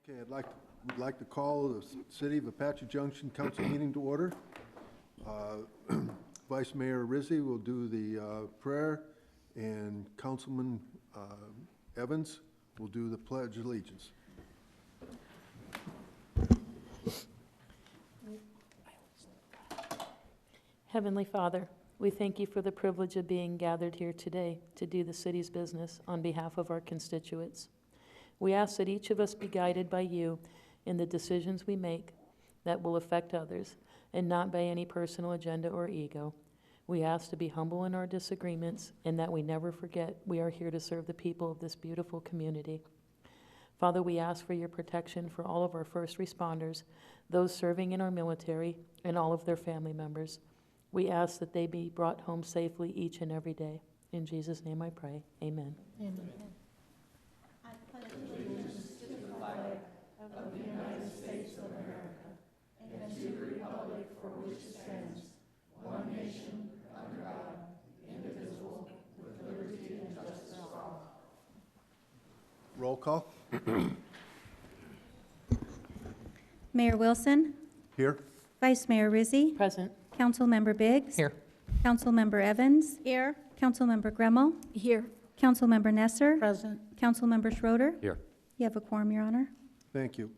Okay, would like to call the City of Apache Junction Council meeting to order. Vice Mayor Rizzi will do the prayer, and Councilman Evans will do the Pledge of Allegiance. Heavenly Father, we thank you for the privilege of being gathered here today to do the city's business on behalf of our constituents. We ask that each of us be guided by you in the decisions we make that will affect others, and not by any personal agenda or ego. We ask to be humble in our disagreements, and that we never forget we are here to serve the people of this beautiful community. Father, we ask for your protection for all of our first responders, those serving in our military, and all of their family members. We ask that they be brought home safely each and every day. In Jesus' name I pray. Amen. Amen. I pledge allegiance to the flag of the United States of America and to the republic for which it stands, one nation, under God, indivisible, with liberty and justice for all. Roll call. Mayor Wilson, Here. Vice Mayor Rizzi, Present. Councilmember Biggs. Here. Councilmember Evans. Here. Councilmember Gremmel. Here. Councilmember Nesser. Present. Councilmember Schroeder. Here. You have a quorum, Your Honor. Thank you.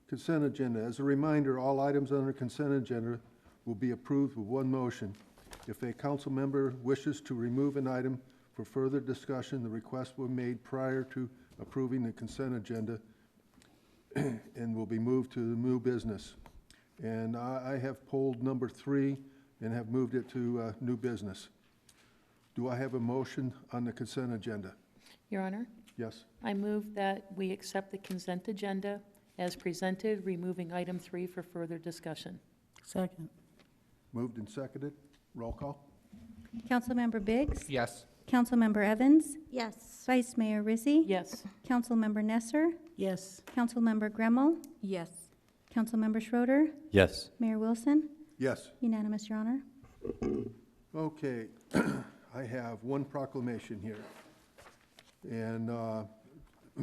Consent agenda. As a reminder, all items under consent agenda will be approved with one motion. If a council member wishes to remove an item for further discussion, the request will be made prior to approving the consent agenda and will be moved to the new business. And I have pulled number 3 and have moved it to new business. Do I have a motion on the consent agenda? Your Honor, Yes. I move that we accept the consent agenda as presented, removing item 3 for further discussion. Second. Moved and seconded. Roll call. Councilmember Biggs. Yes. Councilmember Evans. Yes. Vice Mayor Rizzi. Yes. Councilmember Nesser. Yes. Councilmember Gremmel. Yes. Councilmember Schroeder. Yes. Mayor Wilson. Yes. Unanimous, Your Honor. Okay, I have one proclamation here. And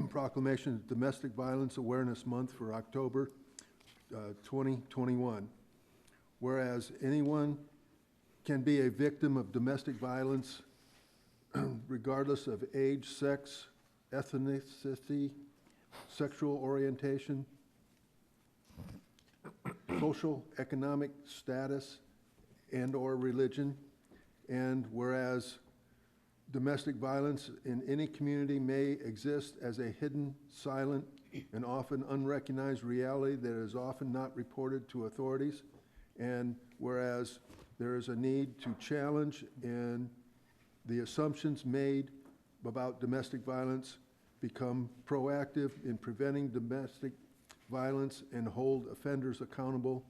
proclamation of Domestic Violence Awareness Month for October 2021. Whereas anyone can be a victim of domestic violence regardless of age, sex, ethnicity, sexual orientation, social, economic status, and/or religion. And whereas domestic violence in any community may exist as a hidden, silent, and often unrecognized reality that is often not reported to authorities. And whereas there is a need to challenge and the assumptions made about domestic violence, become proactive in preventing domestic violence and hold offenders accountable.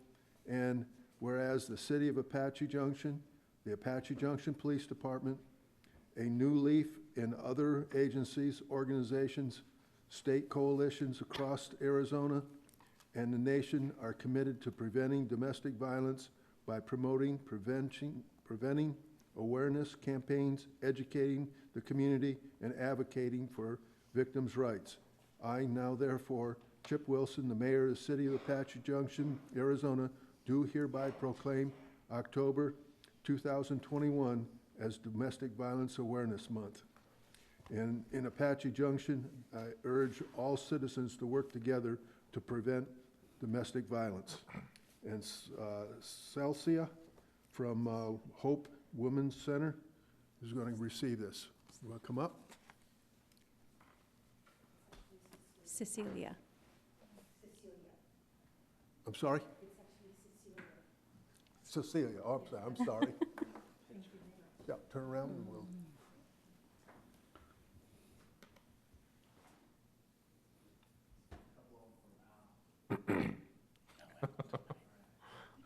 And whereas the City of Apache Junction, the Apache Junction Police Department, a New Leaf, and other agencies, organizations, state coalitions across Arizona and the nation are committed to preventing domestic violence by promoting preventing awareness campaigns, educating the community, and advocating for victims' rights. I now therefore, Chip Wilson, the mayor of the City of Apache Junction, Arizona, do hereby proclaim October 2021 as Domestic Violence Awareness Month. And in Apache Junction, I urge all citizens to work together to prevent domestic violence. And Celsia from Hope Women's Center is going to receive this. You want to come up? Cecilia. I'm sorry? Cecilia, oh, I'm sorry. Yeah, turn around and we'll.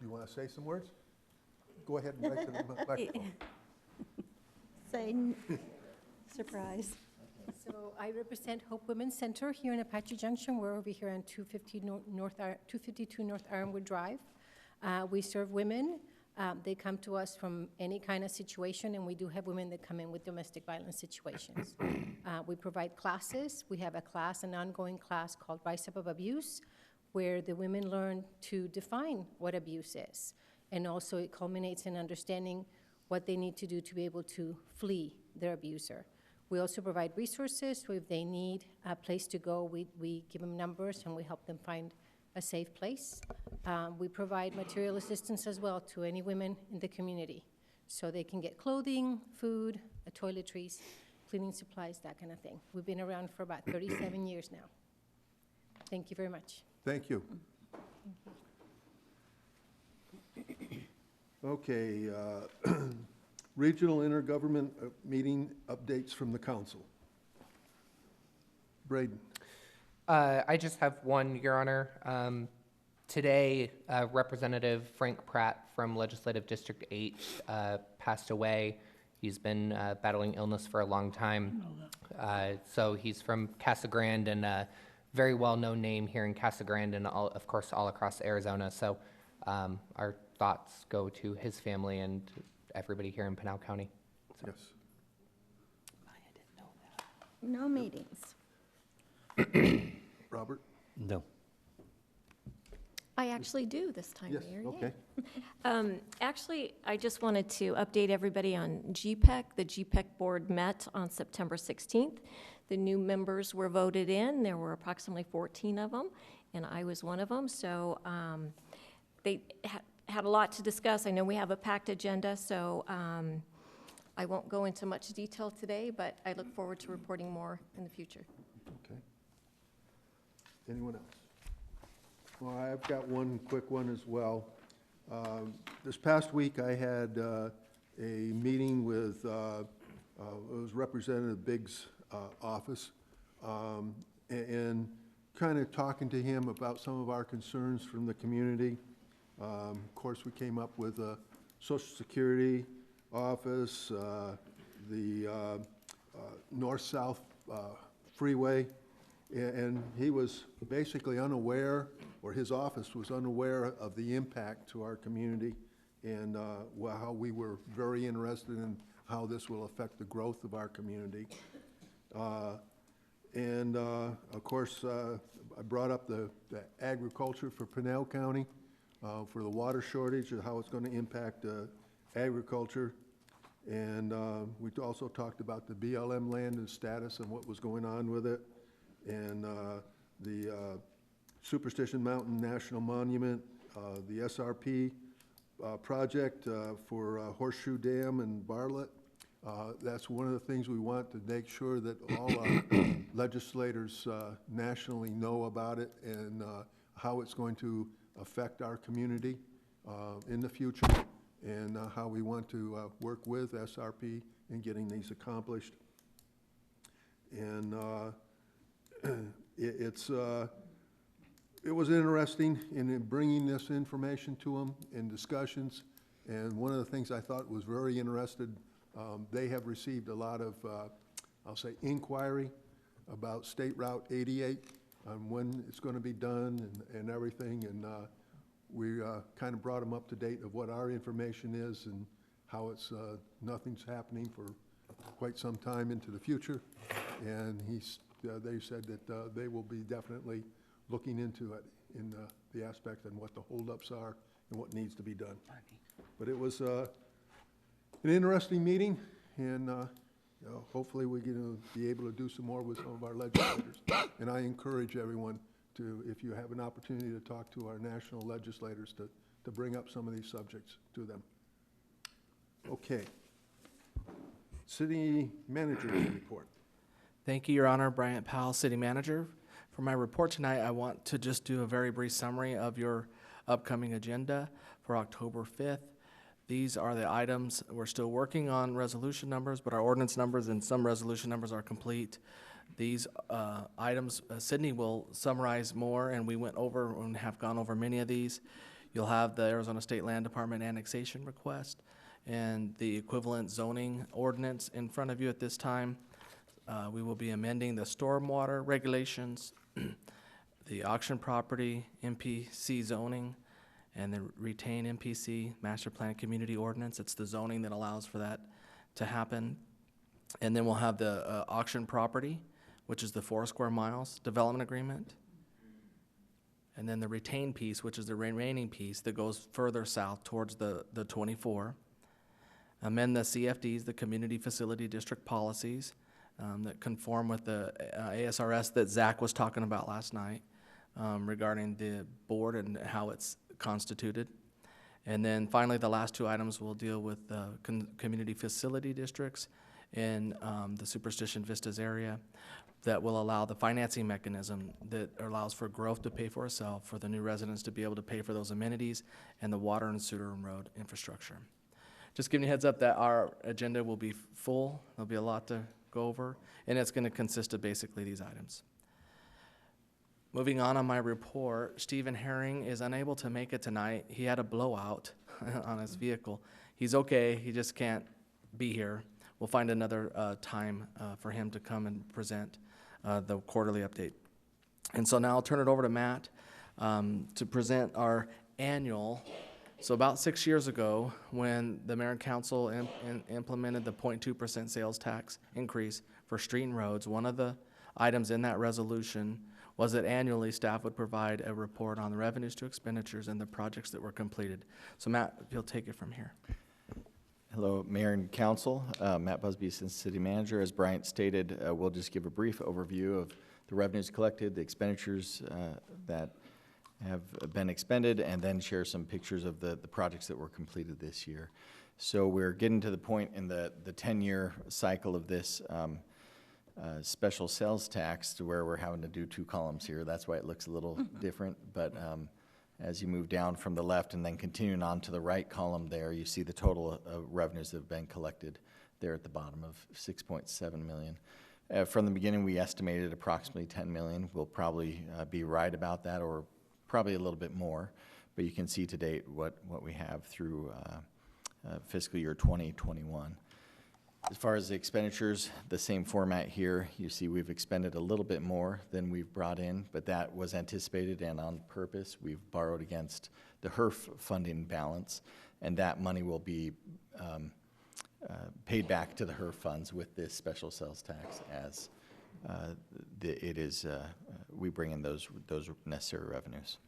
You want to say some words? Go ahead and write to the microphone. Say surprise. So I represent Hope Women's Center here in Apache Junction. We're over here on 252 North Ironwood Drive. We serve women They come to us from any kind of situation, and we do have women that come in with domestic violence situations. We provide classes. We have a class, an ongoing class called Rise Up of Abuse, where the women learn to define what abuse is. And also it culminates in understanding what they need to do to be able to flee their abuser. We also provide resources, so if they need a place to go, we give them numbers and we help them find a safe place. We provide material assistance as well to any women in the community, so they can get clothing, food, toiletries, cleaning supplies, that kind of thing. We've been around for about 37 years now. Thank you very much. Thank you. Okay, regional intergovernment meeting updates from the council. Braden. I just have one, Your Honor. Today, Representative Frank Pratt from Legislative District 8 passed away. He's been battling illness for a long time. So he's from Casa Grande, and a very well-known name here in Casa Grande and, of course, all across Arizona. So our thoughts go to his family and everybody here in Pinal County. So. Yes. No meetings. Robert? No. I actually do this time Yes, of year. okay. Actually, I just wanted to update everybody on GPEC. The GPEC board met on September 16th. The new members were voted in. There were approximately 14 of them, and I was one of them. So they had a lot to discuss. I know we have a packed agenda, so I won't go into much detail today, but I look forward to reporting more in the future. Okay. Anyone else? Well, I've got one quick one as well. This past week, I had a meeting with, it was Representative Biggs' office, and kind of talking to him about some of our concerns from the community. Of course, we came up with a Social Security office, the north-south freeway, and he was basically unaware, or his office was unaware of the impact to our community, and how we were very interested in how this will affect the growth of our community. And of course, I brought up the agriculture for Pinal County, for the water shortage and how it's going to impact agriculture. And we also talked about the BLM land and status and what was going on with it. And the Superstition Mountain National Monument, the SRP project for Horseshoe Dam and Bartlett. That's one of the things we want to make sure that all our legislators nationally know about it and how it's going to affect our community in the future, and how we want to work with SRP in getting these accomplished. And it was interesting in bringing this information to them in discussions. And one of the things I thought was very interesting, they have received a lot of, I'll say, inquiry about State Route 88 on when it's going to be done and everything. And we kind of brought them up to date of what our information is and how it's nothing's happening for quite some time into the future. And they said that they will be definitely looking into it in the aspect and what the holdups are and what needs to be done. But it was an interesting meeting, and hopefully we're going to be able to do some more with some of our legislators. And I encourage everyone to, if you have an opportunity to talk to our national legislators, to bring up some of these subjects to them. Okay. City Manager's report. Thank you, Your Honor. Bryant Powell, City Manager. For my report tonight, I want to just do a very brief summary of your upcoming agenda for October 5th. These are the items. We're still working on resolution numbers, but our ordinance numbers and some resolution numbers are complete. These items, Sydney will summarize more, and we went over and have gone over many of these. You'll have the Arizona State Land Department annexation request and the equivalent zoning ordinance in front of you at this time. We will be amending the stormwater regulations, the auction property, MPC zoning, and the retain MPC, Master Plan Community Ordinance. It's the zoning that allows for that to happen. And then we'll have the auction property, which is the 4 square miles development agreement. And then the retain piece, which is the remaining piece that goes further south towards the 24. Amend the CFDs, the Community Facility District policies, that conform with the ASRS that Zach was talking about last night, regarding the board and how it's constituted. And then finally, the last 2 items will deal with community facility districts in the Superstition Vistas area that will allow the financing mechanism that allows for growth to pay for itself, for the new residents to be able to pay for those amenities and the water and sewer and road infrastructure. Just giving you a heads up that our agenda will be full. There'll be a lot to go over, and it's going to consist of basically these items. Moving on my report, Stephen Herring is unable to make it tonight. He had a blowout on his vehicle. He's okay, he just can't be here. We'll find another time for him to come and present the quarterly update. And so now I'll turn it over to Matt to present our annual. So about 6 years ago, when the mayor and council implemented the 0.2% sales tax increase for street and roads, one of the items in that resolution was that annually staff would provide a report on the revenues to expenditures and the projects that were completed. So Matt, if you'll take it from here. Hello, Mayor and Council. Matt Busby, Assistant City Manager. As Bryant stated, we'll just give a brief overview of the revenues collected, the expenditures that have been expended, and then share some pictures of the projects that were completed this year. So we're getting to the point in the 10-year cycle of this special sales tax to where we're having to do 2 columns here. That's why it looks a little different, but as you move down from the left and then continuing on to the right column there, you see the total revenues that have been collected there at the bottom of 6.7 million. From the beginning, we estimated approximately 10 million. We'll probably be right about that, or probably a little bit more, but you can see to date what we have through fiscal year 2021. As far as the expenditures, the same format here. You see we've expended a little bit more than we've brought in, but that was anticipated and on purpose. We've borrowed against the HERF funding balance, and that money will be paid back to the HERF funds with this special sales tax as we bring in those necessary revenues.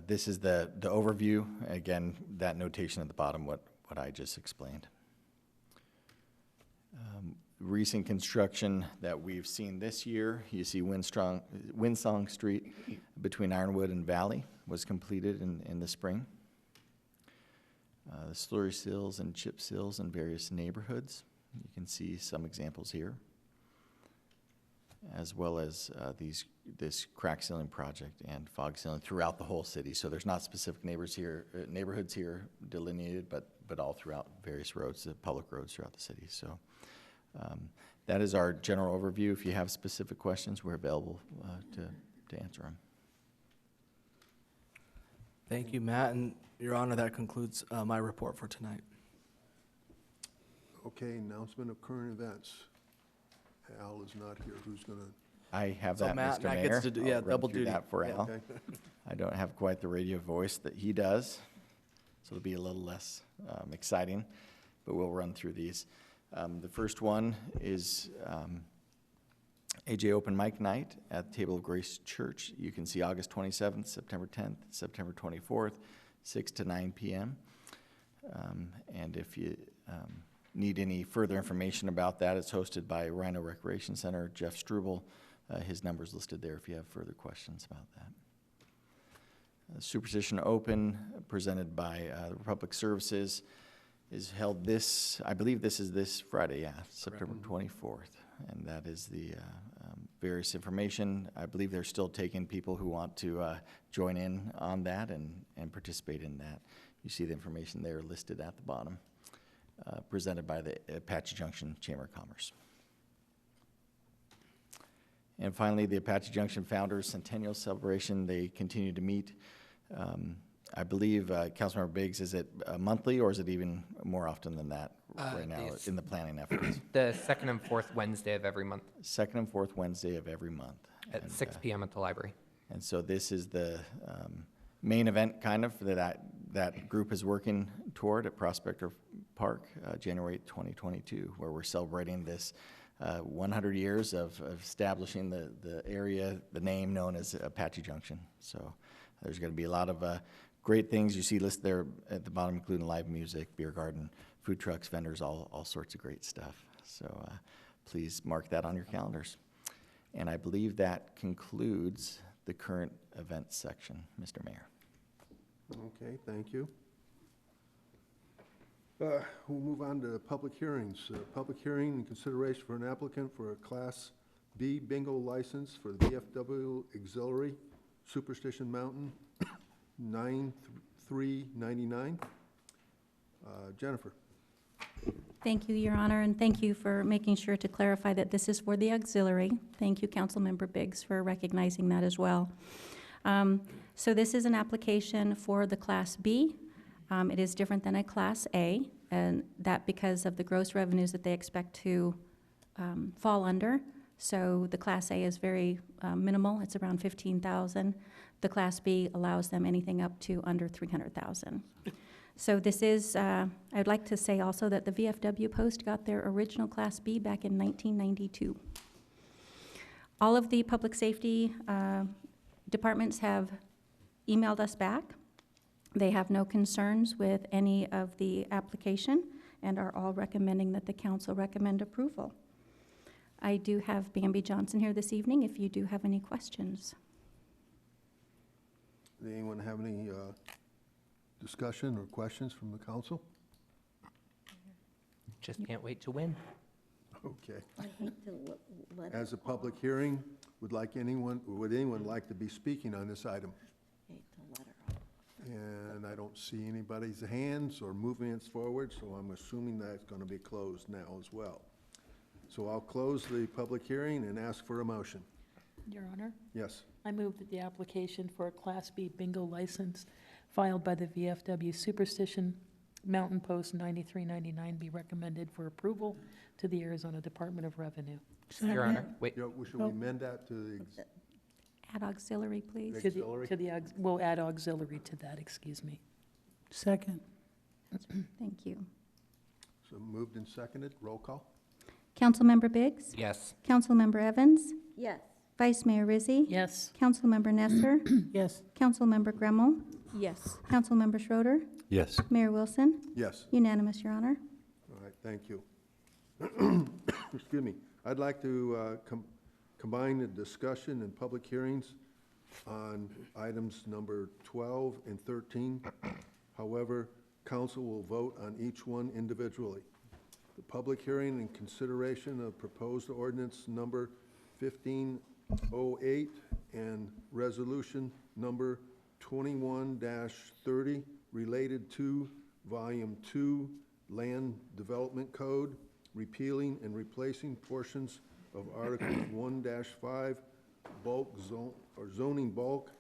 This is the overview. Again, that notation at the bottom, what I just explained. Recent construction that we've seen this year, you see Windsong Street between Ironwood and Valley was completed in the spring. The slurry seals and chip seals in various neighborhoods. You can see some examples here, as well as this crack sealing project and fog sealing throughout the whole city. So there's not specific neighborhoods here delineated, but all throughout various roads, the public roads throughout the city. So that is our general overview. If you have specific questions, we're available to answer them. Thank you, Matt, and Your Honor, that concludes my report for tonight. Okay, announcement of current events. Al is not here. Who's going to? I have So that, Matt Mr. Mayor. gets to do, yeah, I'll run double through duty. that for Al. Okay. I don't have quite the radio voice that he does, so it'll be a little less exciting, but we'll run through these. The first one is AJ Open Mic Night at the Table of Grace Church. You can see August 27th, September 10th, September 24th, 6 to 9 p.m. And if you need any further information about that, it's hosted by Rhino Recreation Center, Jeff Struble. His number's listed there if you have further questions about that. Superstition Open, presented by Republic Services, is held I believe this is this Friday, September 24th. And that is the various information. I believe they're still taking people who want to join in on that and participate in that. You see the information there listed at the bottom, presented by the Apache Junction Chamber of Commerce. And finally, the Apache Junction Founders Centennial Celebration. They continue to meet. I believe, Councilmember Biggs, is it monthly or is it even more often than that right now in the planning efforts? The second and fourth Wednesday of every month. Second and fourth Wednesday of every month. At 6 p.m. at the library. And so this is the main event kind of that group is working toward at Prospector Park, January 2022, where we're celebrating this 100 years of establishing the area, the name known as Apache Junction. So there's going to be a lot of great things you see listed there at the bottom, including live music, beer garden, food trucks, vendors, all sorts of great stuff. So please mark that on your calendars. And I believe that concludes the current events section, Mr. Mayor. Okay, thank you. We'll move on to public hearings. Public hearing and consideration for an applicant for a Class B bingo license for the VFW Auxiliary, Superstition Mountain, 9399. Jennifer. Thank you, Your Honor, and thank you for making sure to clarify that this is for the auxiliary. Thank you, Councilmember Biggs, for recognizing that as well. So this is an application for the Class B. It is different than a Class A, and that because of the gross revenues that they expect to fall under. So the Class A is very minimal. It's around $15,000. The Class B allows them anything up to under $300,000. So this is, I'd like to say also that the VFW Post got their original Class B back in 1992. All of the public safety departments have emailed us back. They have no concerns with any of the application and are all recommending that the council recommend approval. I do have Bambi Johnson here this evening if you do have any questions. Does anyone have any discussion or questions from the council? Just can't wait to win. Okay. I hate to let As a public hearing, would anyone like to be speaking on this item? And I don't see anybody's hands or movements forward, so I'm assuming that's going to be closed now as well. So I'll close the public hearing and ask for a motion. Your Honor, Yes. I move that the application for a Class B bingo license filed by the VFW Superstition Mountain Post 9399 be recommended for approval to the Arizona Department of Revenue. Your Honor, wait. Should we amend that to the Add auxiliary, please. Auxiliary? We'll add auxiliary to that, excuse me. Second. Thank you. So moved and seconded, roll call? Councilmember Biggs? Yes. Councilmember Evans? Yes. Vice Mayor Rizzi? Yes. Councilmember Nesser? Yes. Councilmember Gremmel? Yes. Councilmember Schroeder? Yes. Mayor Wilson? Yes. Unanimous, Your Honor. All right, thank you. Excuse me. I'd like to combine the discussion and public hearings on items number 12 and 13. However, council will vote on each one individually. The public hearing and consideration of proposed ordinance number 1508 and resolution number 21-30 related to Volume 2 Land Development Code, repealing and replacing portions of Articles 1-5 bulk zone or zoning bulk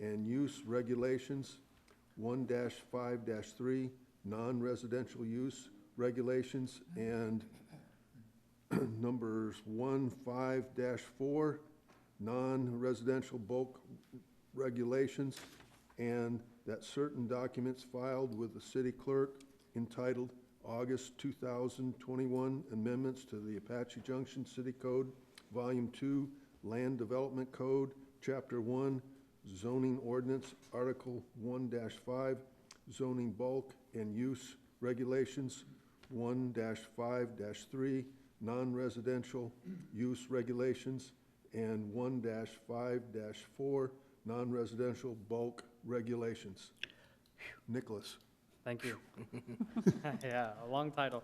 and use regulations, 1-5-3 non-residential use regulations, and numbers 1-5-4 non-residential bulk regulations, and that certain documents filed with the city clerk entitled August 2021 Amendments to the Apache Junction City Code, Volume 2, Land Development Code, Chapter 1, Zoning Ordinance, Article 1-5, Zoning Bulk and Use Regulations, 1-5-3, Non-Residential Use Regulations, and 1-5-4, Non-Residential Bulk Regulations. Nicholas. Thank you. Yeah, a long title.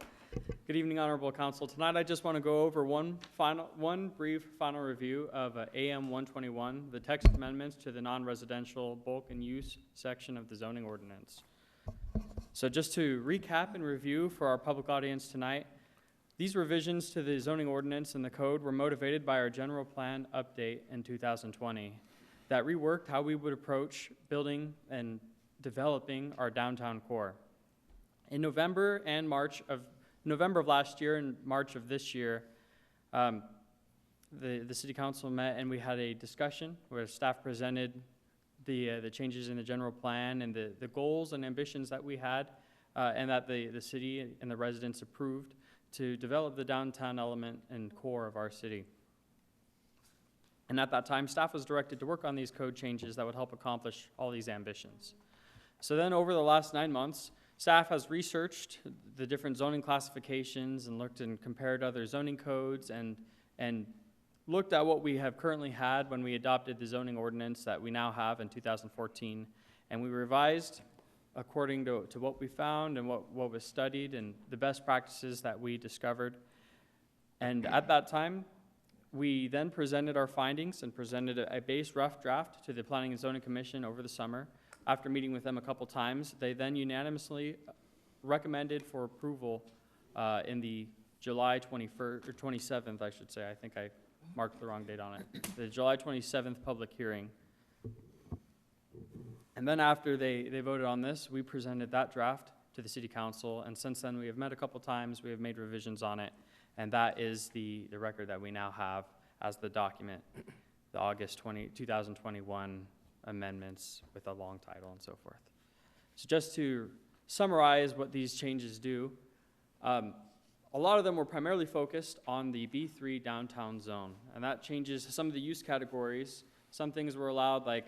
Good evening, Honorable Council. Tonight, I just want to go over one brief final review of AM 121, the text amendments to the non-residential bulk and use section of the zoning ordinance. So just to recap and review for our public audience tonight, these revisions to the zoning ordinance and the code were motivated by our general plan update in 2020 that reworked how we would approach building and developing our downtown core. In November of last year and March of this year, the City Council met and we had a discussion where staff presented the changes in the general plan and the goals and ambitions that we had, and that the city and the residents approved to develop the downtown element and core of our city. And at that time, staff was directed to work on these code changes that would help accomplish all these ambitions. So then over the last 9 months, staff has researched the different zoning classifications and looked and compared other zoning codes and looked at what we have currently had when we adopted the zoning ordinance that we now have in 2014. And we revised according to what we found and what was studied and the best practices that we discovered. And at that time, we then presented our findings and presented a base rough draft to the Planning and Zoning Commission over the summer. After meeting with them a couple times, they then unanimously recommended for approval in the July 21st, or 27th, I should say. I think I marked the wrong date on it. The July 27th public hearing. And then after they voted on this, we presented that draft to the City Council, and since then we have met a couple times, we have made revisions on it, and that is the record that we now have as the document, the August 2021 amendments with a long title and so forth. So just to summarize what these changes do, a lot of them were primarily focused on the B3 downtown zone, and that changes some of the use categories. Some things were allowed, like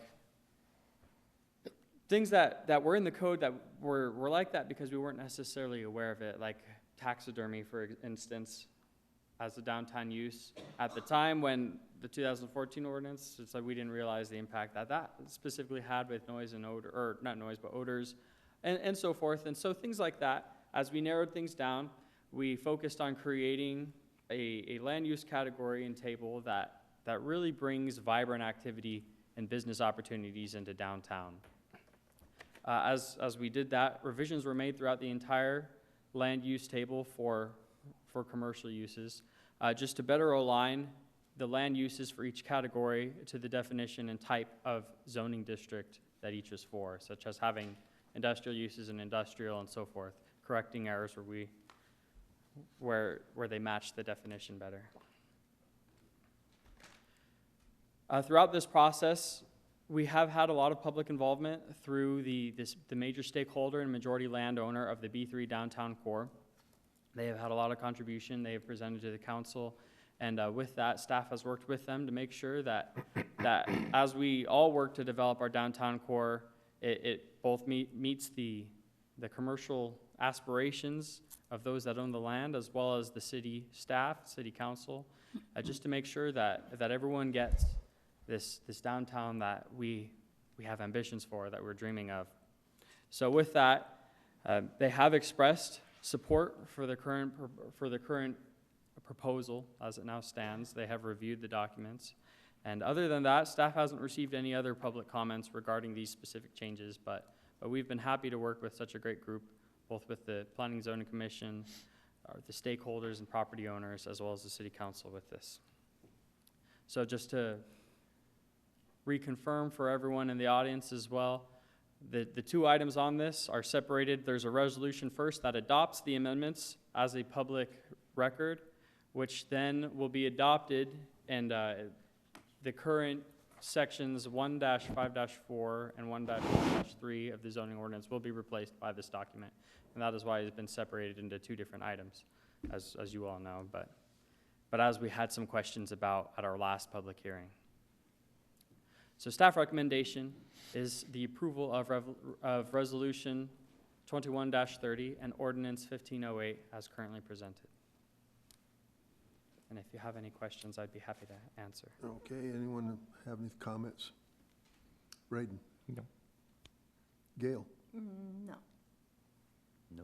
things that were in the code that were like that because we weren't necessarily aware of it, like taxidermy, for instance, as a downtown use. At the time when the 2014 ordinance, it's like we didn't realize the impact that specifically had with noise and odor, or not noise, but odors, and so forth. And so things like that, as we narrowed things down, we focused on creating a land use category and table that really brings vibrant activity and business opportunities into downtown. As we did that, revisions were made throughout the entire land use table for commercial uses, just to better align the land uses for each category to the definition and type of zoning district that each is for, such as having industrial uses and industrial and so forth, correcting errors where they match the definition better. Throughout this process, we have had a lot of public involvement through the major stakeholder and majority landowner of the B3 downtown core. They have had a lot of contribution. They have presented to the council, and with that, staff has worked with them to make sure that as we all work to develop our downtown core, it both meets the commercial aspirations of those that own the land, as well as the city staff, city council, just to make sure that everyone gets this downtown that we have ambitions for, that we're dreaming of. So with that, they have expressed support for the current proposal as it now stands. They have reviewed the documents. And other than that, staff hasn't received any other public comments regarding these specific changes, but we've been happy to work with such a great group, both with the Planning and Zoning Commission, the stakeholders and property owners, as well as the City Council with this. So just to reconfirm for everyone in the audience as well, the two items on this are separated. There's a resolution first that adopts the amendments as a public record, which then will be adopted, and the current sections 1-5-4 and 1-1-3 of the zoning ordinance will be replaced by this document. And that is why it's been separated into two different items, as you all know, but as we had some questions about at our last public hearing. So staff recommendation is the approval of Resolution 21-30 and Ordinance 1508 as currently presented. And if you have any questions, I'd be happy to answer. Okay, anyone have any comments? Braden? No. Gail? No. No.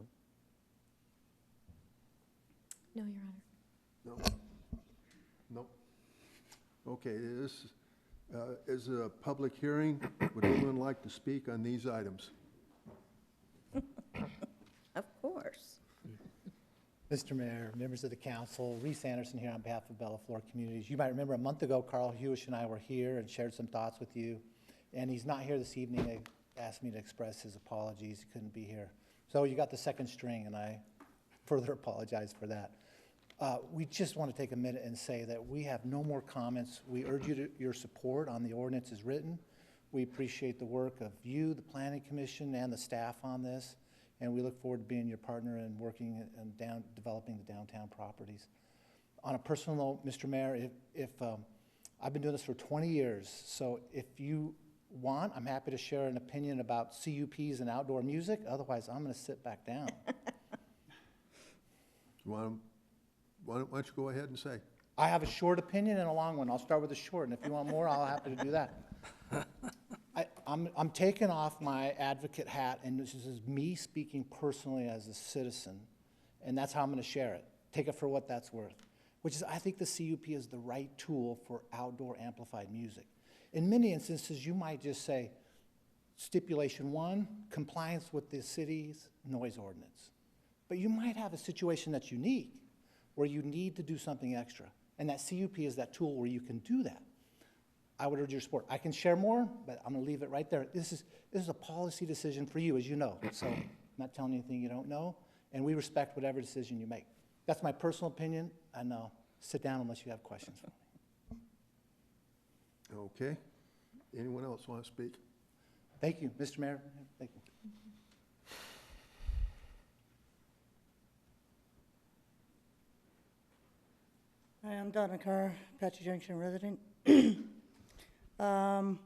No, Your Honor. No? Nope. Okay, this is a public hearing. Would anyone like to speak on these items? Of course. Mr. Mayor, members of the council, Reese Anderson here on behalf of Bellaflor Communities. You might remember a month ago, Carl Hewish and I were here and shared some thoughts with you. And he's not here this evening. He asked me to express his apologies. He couldn't be here. So you got the second string, and I further apologize for that. We just want to take a minute and say that we have no more comments. We urge your support on the ordinance as written. We appreciate the work of you, the Planning Commission, and the staff on this, and we look forward to being your partner and working and developing the downtown properties. On a personal note, Mr. Mayor, I've been doing this for 20 years, so if you want, I'm happy to share an opinion about CUPs and outdoor music. Otherwise, I'm going to sit back down. Why don't you go ahead and say? I have a short opinion and a long one. I'll start with the short, and if you want more, I'll happy to do that. I'm taking off my advocate hat, and this is me speaking personally as a citizen, and that's how I'm going to share it. Take it for what that's worth, which is I think the CUP is the right tool for outdoor amplified music. In many instances, you might just say, stipulation 1, compliance with the city's noise ordinance. But you might have a situation that's unique, where you need to do something extra, and that CUP is that tool where you can do that. I would urge your support. I can share more, but I'm going to leave it right there. This is a policy decision for you, as you know. So I'm not telling you anything you don't know, and we respect whatever decision you make. That's my personal opinion, and sit down unless you have questions for me. Okay. Anyone else want to speak? Thank you, Mr. Mayor. Thank you. Hi, I'm Donna Carr, Apache Junction resident. I'd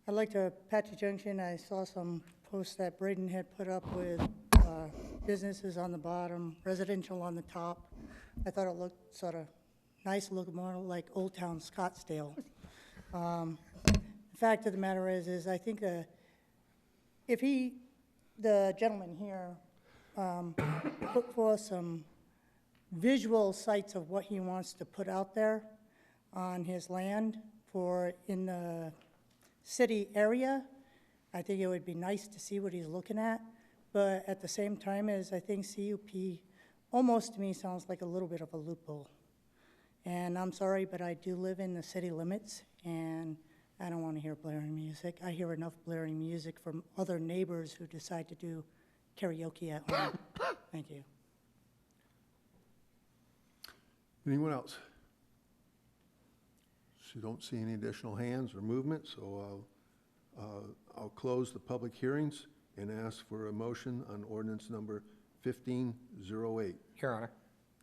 like to, Apache Junction, I saw some posts that Braden had put up with businesses on the bottom, residential on the top. I thought it looked sort of nice, looked more like Old Town Scottsdale. The fact of the matter is I think if the gentleman here, put forth some visual sites of what he wants to put out there on his land for in the city area, I think it would be nice to see what he's looking at. But at the same time, as I think CUP almost to me sounds like a little bit of a loophole. And I'm sorry, but I do live in the city limits, and I don't want to hear blaring music. I hear enough blaring music from other neighbors who decide to do karaoke at home. Thank you. Anyone else? So don't see any additional hands or movement, so I'll close the public hearings and ask for a motion on ordinance number 1508. Your Honor,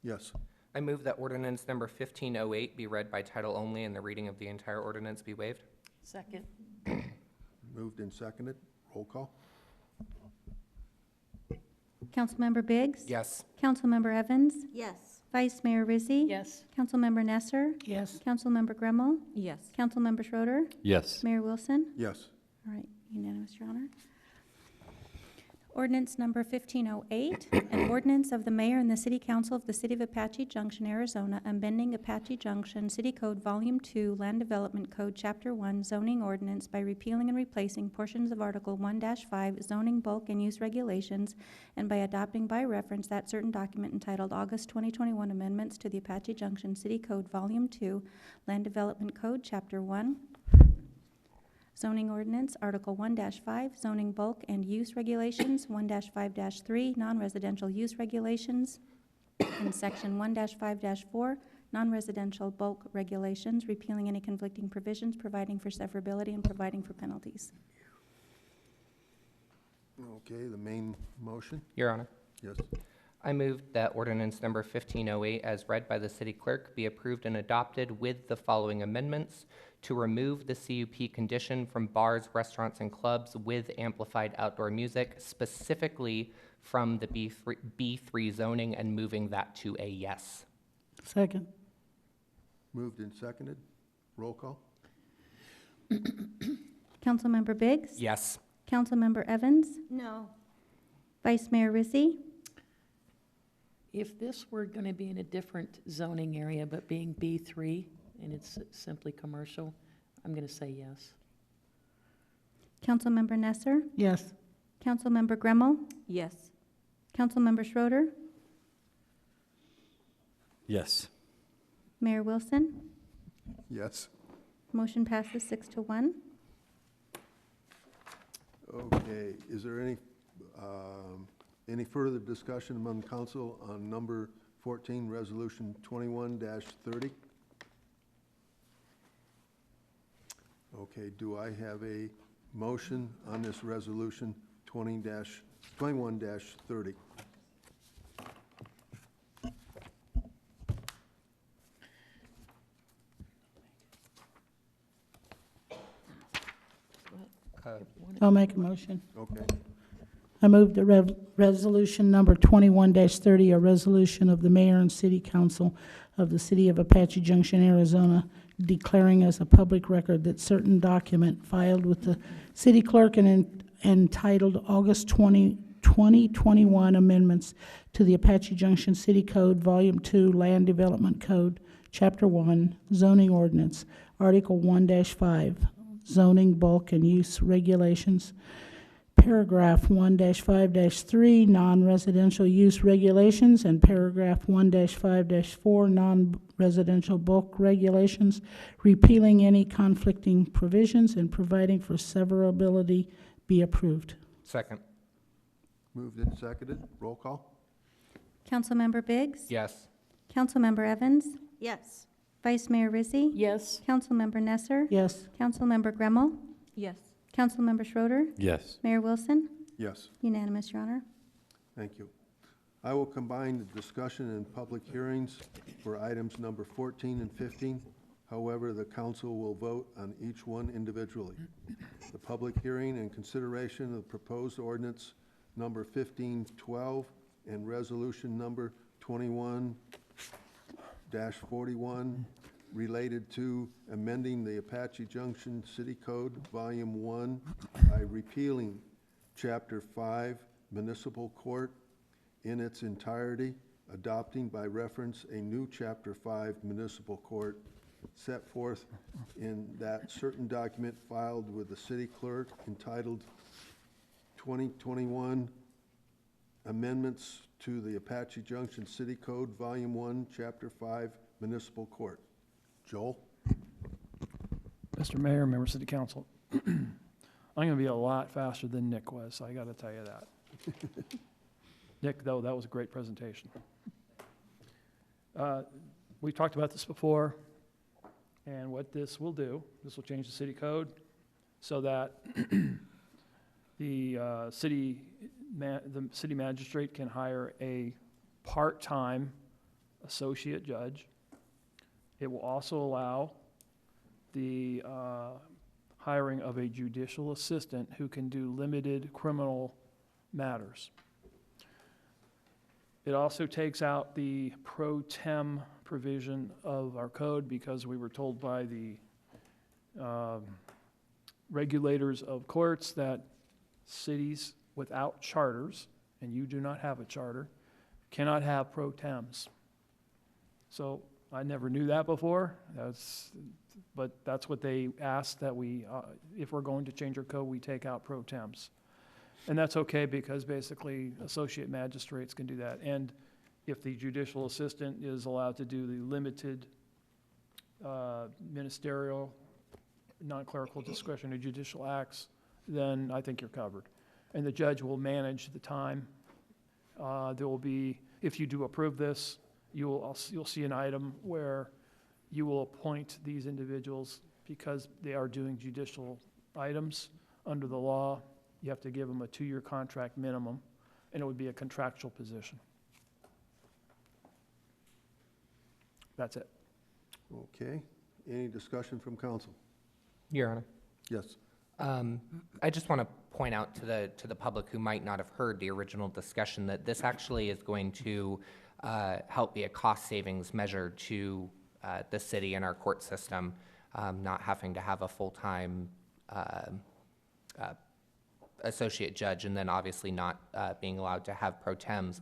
Yes. I move that ordinance number 1508 be read by title only and the reading of the entire ordinance be waived. Second. Moved and seconded. Roll call. Councilmember Biggs? Yes. Councilmember Evans? Yes. Vice Mayor Rizzi? Yes. Councilmember Nesser? Yes. Councilmember Gremmel? Yes. Councilmember Schroeder? Yes. Mayor Wilson? Yes. All right, unanimous, Your Honor. Ordinance number 1508, an ordinance of the mayor and the city council of the City of Apache Junction, Arizona, amending Apache Junction City Code Volume 2, Land Development Code, Chapter 1, zoning ordinance by repealing and replacing portions of Article 1-5, zoning bulk and use regulations, and by adopting by reference that certain document entitled August 2021 Amendments to the Apache Junction City Code Volume 2, Land Development Code, Chapter 1, zoning ordinance, Article 1-5, zoning bulk and use regulations, 1-5-3, non-residential use regulations, and Section 1-5-4, non-residential bulk regulations, repealing any conflicting provisions, providing for severability, and providing for penalties. Okay, the main motion? Your Honor, Yes. I move that ordinance number 1508 as read by the city clerk be approved and adopted with the following amendments: to remove the CUP condition from bars, restaurants, and clubs with amplified outdoor music, specifically from the B3 zoning, and moving that to a yes. Second. Moved and seconded. Roll call. Councilmember Biggs? Yes. Councilmember Evans? No. Vice Mayor Rizzi? If this were going to be in a different zoning area, but being B3, and it's simply commercial, I'm going to say yes. Councilmember Nesser? Yes. Councilmember Gremmel? Yes. Councilmember Schroeder? Yes. Mayor Wilson? Yes. Motion passes 6-1. Okay, is there any further discussion among council on number 14, resolution 21-30? Okay, do I have a motion on this resolution 21-30? I'll make a motion. Okay, I move the resolution number 21-30, a resolution of the mayor and city council of the City of Apache Junction, Arizona, declaring as a public record that certain document filed with the city clerk and entitled August 2021 amendments to the Apache Junction City Code, Volume 2, Land Development Code, Chapter 1, Zoning Ordinance, Article 1-5, Zoning Bulk and Use Regulations, Paragraph 1-5-3, Non-Residential Use Regulations, and Paragraph 1-5-4, Non-Residential Bulk Regulations, repealing any conflicting provisions and providing for severability, be approved. Second. moved and seconded. Roll call? Councilmember Biggs? Yes. Councilmember Evans? Yes. Vice Mayor Rizzi? Yes. Councilmember Nesser? Yes. Councilmember Gremmel? Yes. Councilmember Schroeder? Yes. Mayor Wilson? Yes. Unanimous, Your Honor. Thank you. I will combine the discussion and public hearings for items number 14 and 15. However, the council will vote on each one individually. The public hearing and consideration of proposed ordinance number 1512 and resolution number 21-41 related to amending the Apache Junction City Code, Volume 1, by repealing Chapter 5, Municipal Court in its entirety, adopting by reference a new Chapter 5 Municipal Court set forth in that certain document filed with the city clerk entitled 2021 Amendments to the Apache Junction City Code, Volume 1, Chapter 5, Municipal Court. Joel? Mr. Mayor, members of the council, I'm going to be a lot faster than Nick was, I got to tell you that. Nick, though, that was a great presentation. We've talked about this before, and what this will do, this will change the city code so that the city magistrate can hire a part-time associate judge. It will also allow the hiring of a judicial assistant who can do limited criminal matters. It also takes out the pro tem provision of our code because we were told by the regulators of courts that cities without charters, and you do not have a charter, cannot have pro tems. So I never knew that before, but that's what they asked, that we, if we're going to change our code, we take out pro tems. And that's okay because basically associate magistrates can do that. And if the judicial assistant is allowed to do the limited ministerial, non-clerical discretionary judicial acts, then I think you're covered. And the judge will manage the time. There will be, if you do approve this, you'll see an item where you will appoint these individuals because they are doing judicial items under the law. You have to give them a 2-year contract minimum, and it would be a contractual position. That's it. Okay. Any discussion from council? Your Honor. Yes. I just want to point out to the public who might not have heard the original discussion that this actually is going to help be a cost savings measure to the city and our court system, not having to have a full-time associate judge, and then obviously not being allowed to have pro tems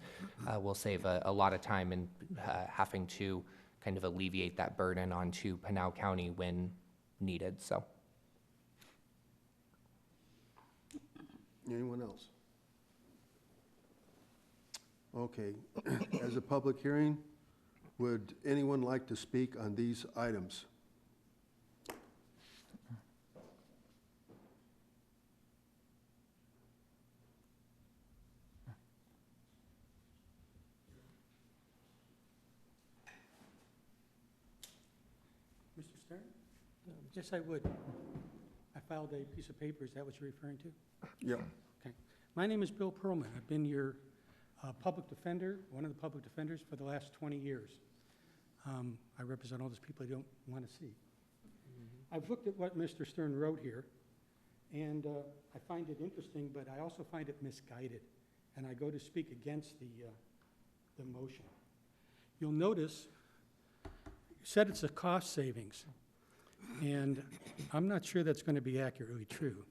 will save a lot of time in having to kind of alleviate that burden onto Pinal County when needed. So. Anyone else? Okay. As a public hearing, would anyone like to speak on these items? Mr. Stern? Yes, I would. filed a piece of paper. Is that what you're referring to? Yep. Okay. My name is Bill Perlman. I've been your public defender, one of the public defenders for the last 20 years. I represent all those people I don't want to see. I've looked at what Mr. Stern wrote here, and I find it interesting, but I also find it misguided, and I go to speak against the motion. You'll notice you said it's a cost savings, and I'm not sure that's going to be accurately true.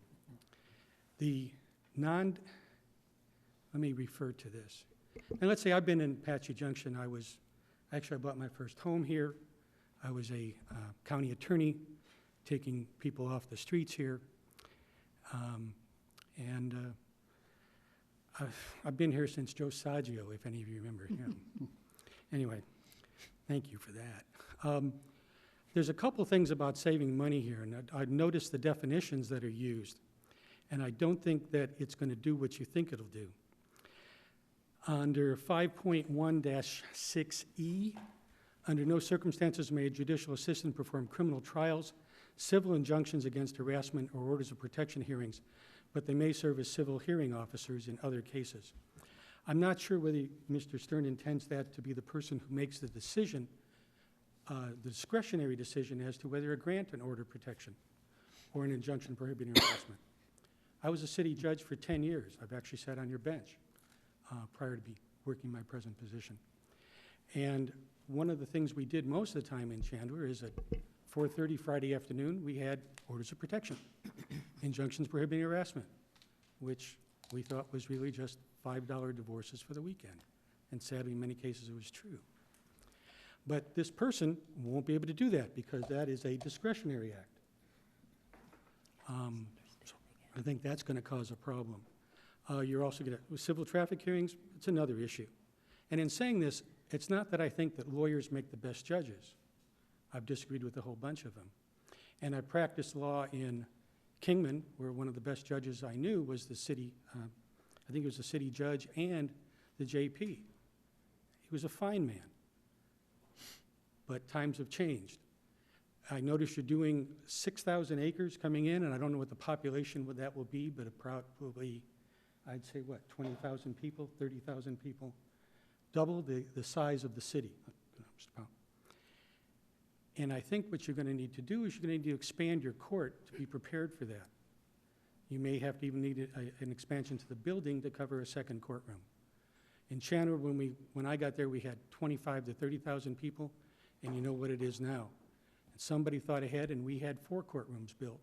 Let me refer to this. And let's say I've been in Apache Junction. I bought my first home here. I was a county attorney taking people off the streets here. I've been here since Joe Saggio, if any of you remember him. Anyway, thank you for that. There's a couple things about saving money here, and I've noticed the definitions that are used, and I don't think that it's going to do what you think it'll do. Under 5.1-6E, under no circumstances may a judicial assistant perform criminal trials, civil injunctions against harassment, or orders of protection hearings, but they may serve as civil hearing officers in other cases. I'm not sure whether Mr. Stern intends that to be the person who makes the decision, the discretionary decision as to whether to grant an order of protection or an injunction prohibiting harassment. I was a city judge for 10 years. I've actually sat on your bench prior to working my present position. And one of the things we did most of the time in Chandler is at 4:30 Friday afternoon, we had orders of protection, injunctions prohibiting harassment, which we thought was really just $5 divorces for the weekend. And sadly, in many cases, it was true. But this person won't be able to do that because that is a discretionary act. So I think that's going to cause a problem. You're also going to, with civil traffic hearings, it's another issue. And in saying this, it's not that I think that lawyers make the best judges. I've disagreed with a whole bunch of them. And I practiced law in Kingman, where one of the best judges I knew was the city, I think it was the city judge and the JP. He was a fine man. But times have changed. I noticed you're doing 6,000 acres coming in, and I don't know what the population of that will be, but probably, I'd say, what, 20,000 people, 30,000 people? Double the size of the city. And I think what you're going to need to do is you're going to need to expand your court to be prepared for that. You may have to even need an expansion to the building to cover a second courtroom. In Chandler, when I got there, we had 25 to 30,000 people, and you know what it is now. And somebody thought ahead, and we had 4 courtrooms built,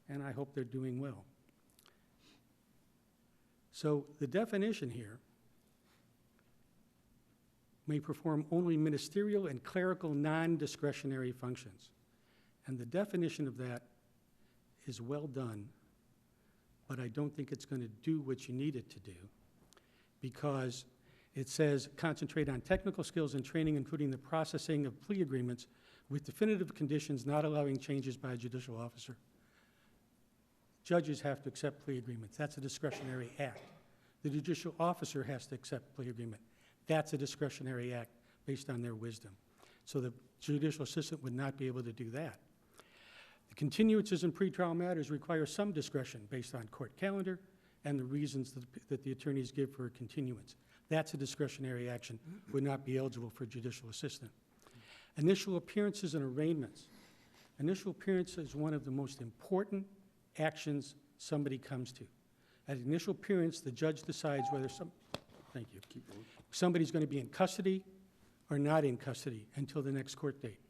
and I hope they're doing well. So the definition here may perform only ministerial and clerical non-discretionary functions. And the definition of that is well done, but I don't think it's going to do what you need it to do, because it says concentrate on technical skills and training, including the processing of plea agreements with definitive conditions not allowing changes by a judicial officer. Judges have to accept plea agreements. That's a discretionary act. The judicial officer has to accept plea agreement. That's a discretionary act based on their wisdom. So the judicial assistant would not be able to do that. The continuances in pretrial matters require some discretion based on court calendar and the reasons that the attorneys give for a continuance. That's a discretionary action, would not be eligible for judicial assistant. Initial appearances and arraignments. Initial appearance is one of the most important actions somebody comes to. At initial appearance, the judge decides whether somebody's going to be in custody or not in custody until the next court date.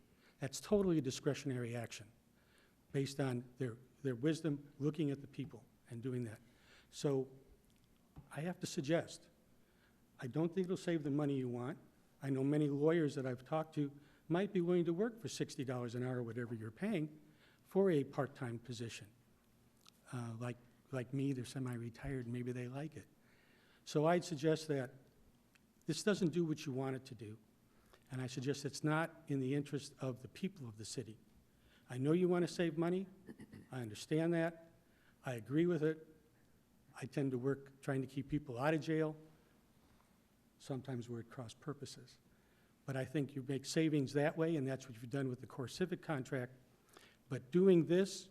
That's totally a discretionary action based on their wisdom, looking at the people and doing that. So I have to suggest, I don't think it'll save the money you want. I know many lawyers that I've talked to might be willing to work for $60 an hour, whatever you're paying, for a part-time position. Like me, they're semi-retired, maybe they like it. So I'd suggest that this doesn't do what you want it to do, and I suggest it's not in the interest of the people of the city. I know you want to save money. I understand that. I agree with it. I tend to work trying to keep people out of jail. Sometimes we're at cross purposes. But I think you make savings that way, and that's what you've done with the core civic contract. But doing this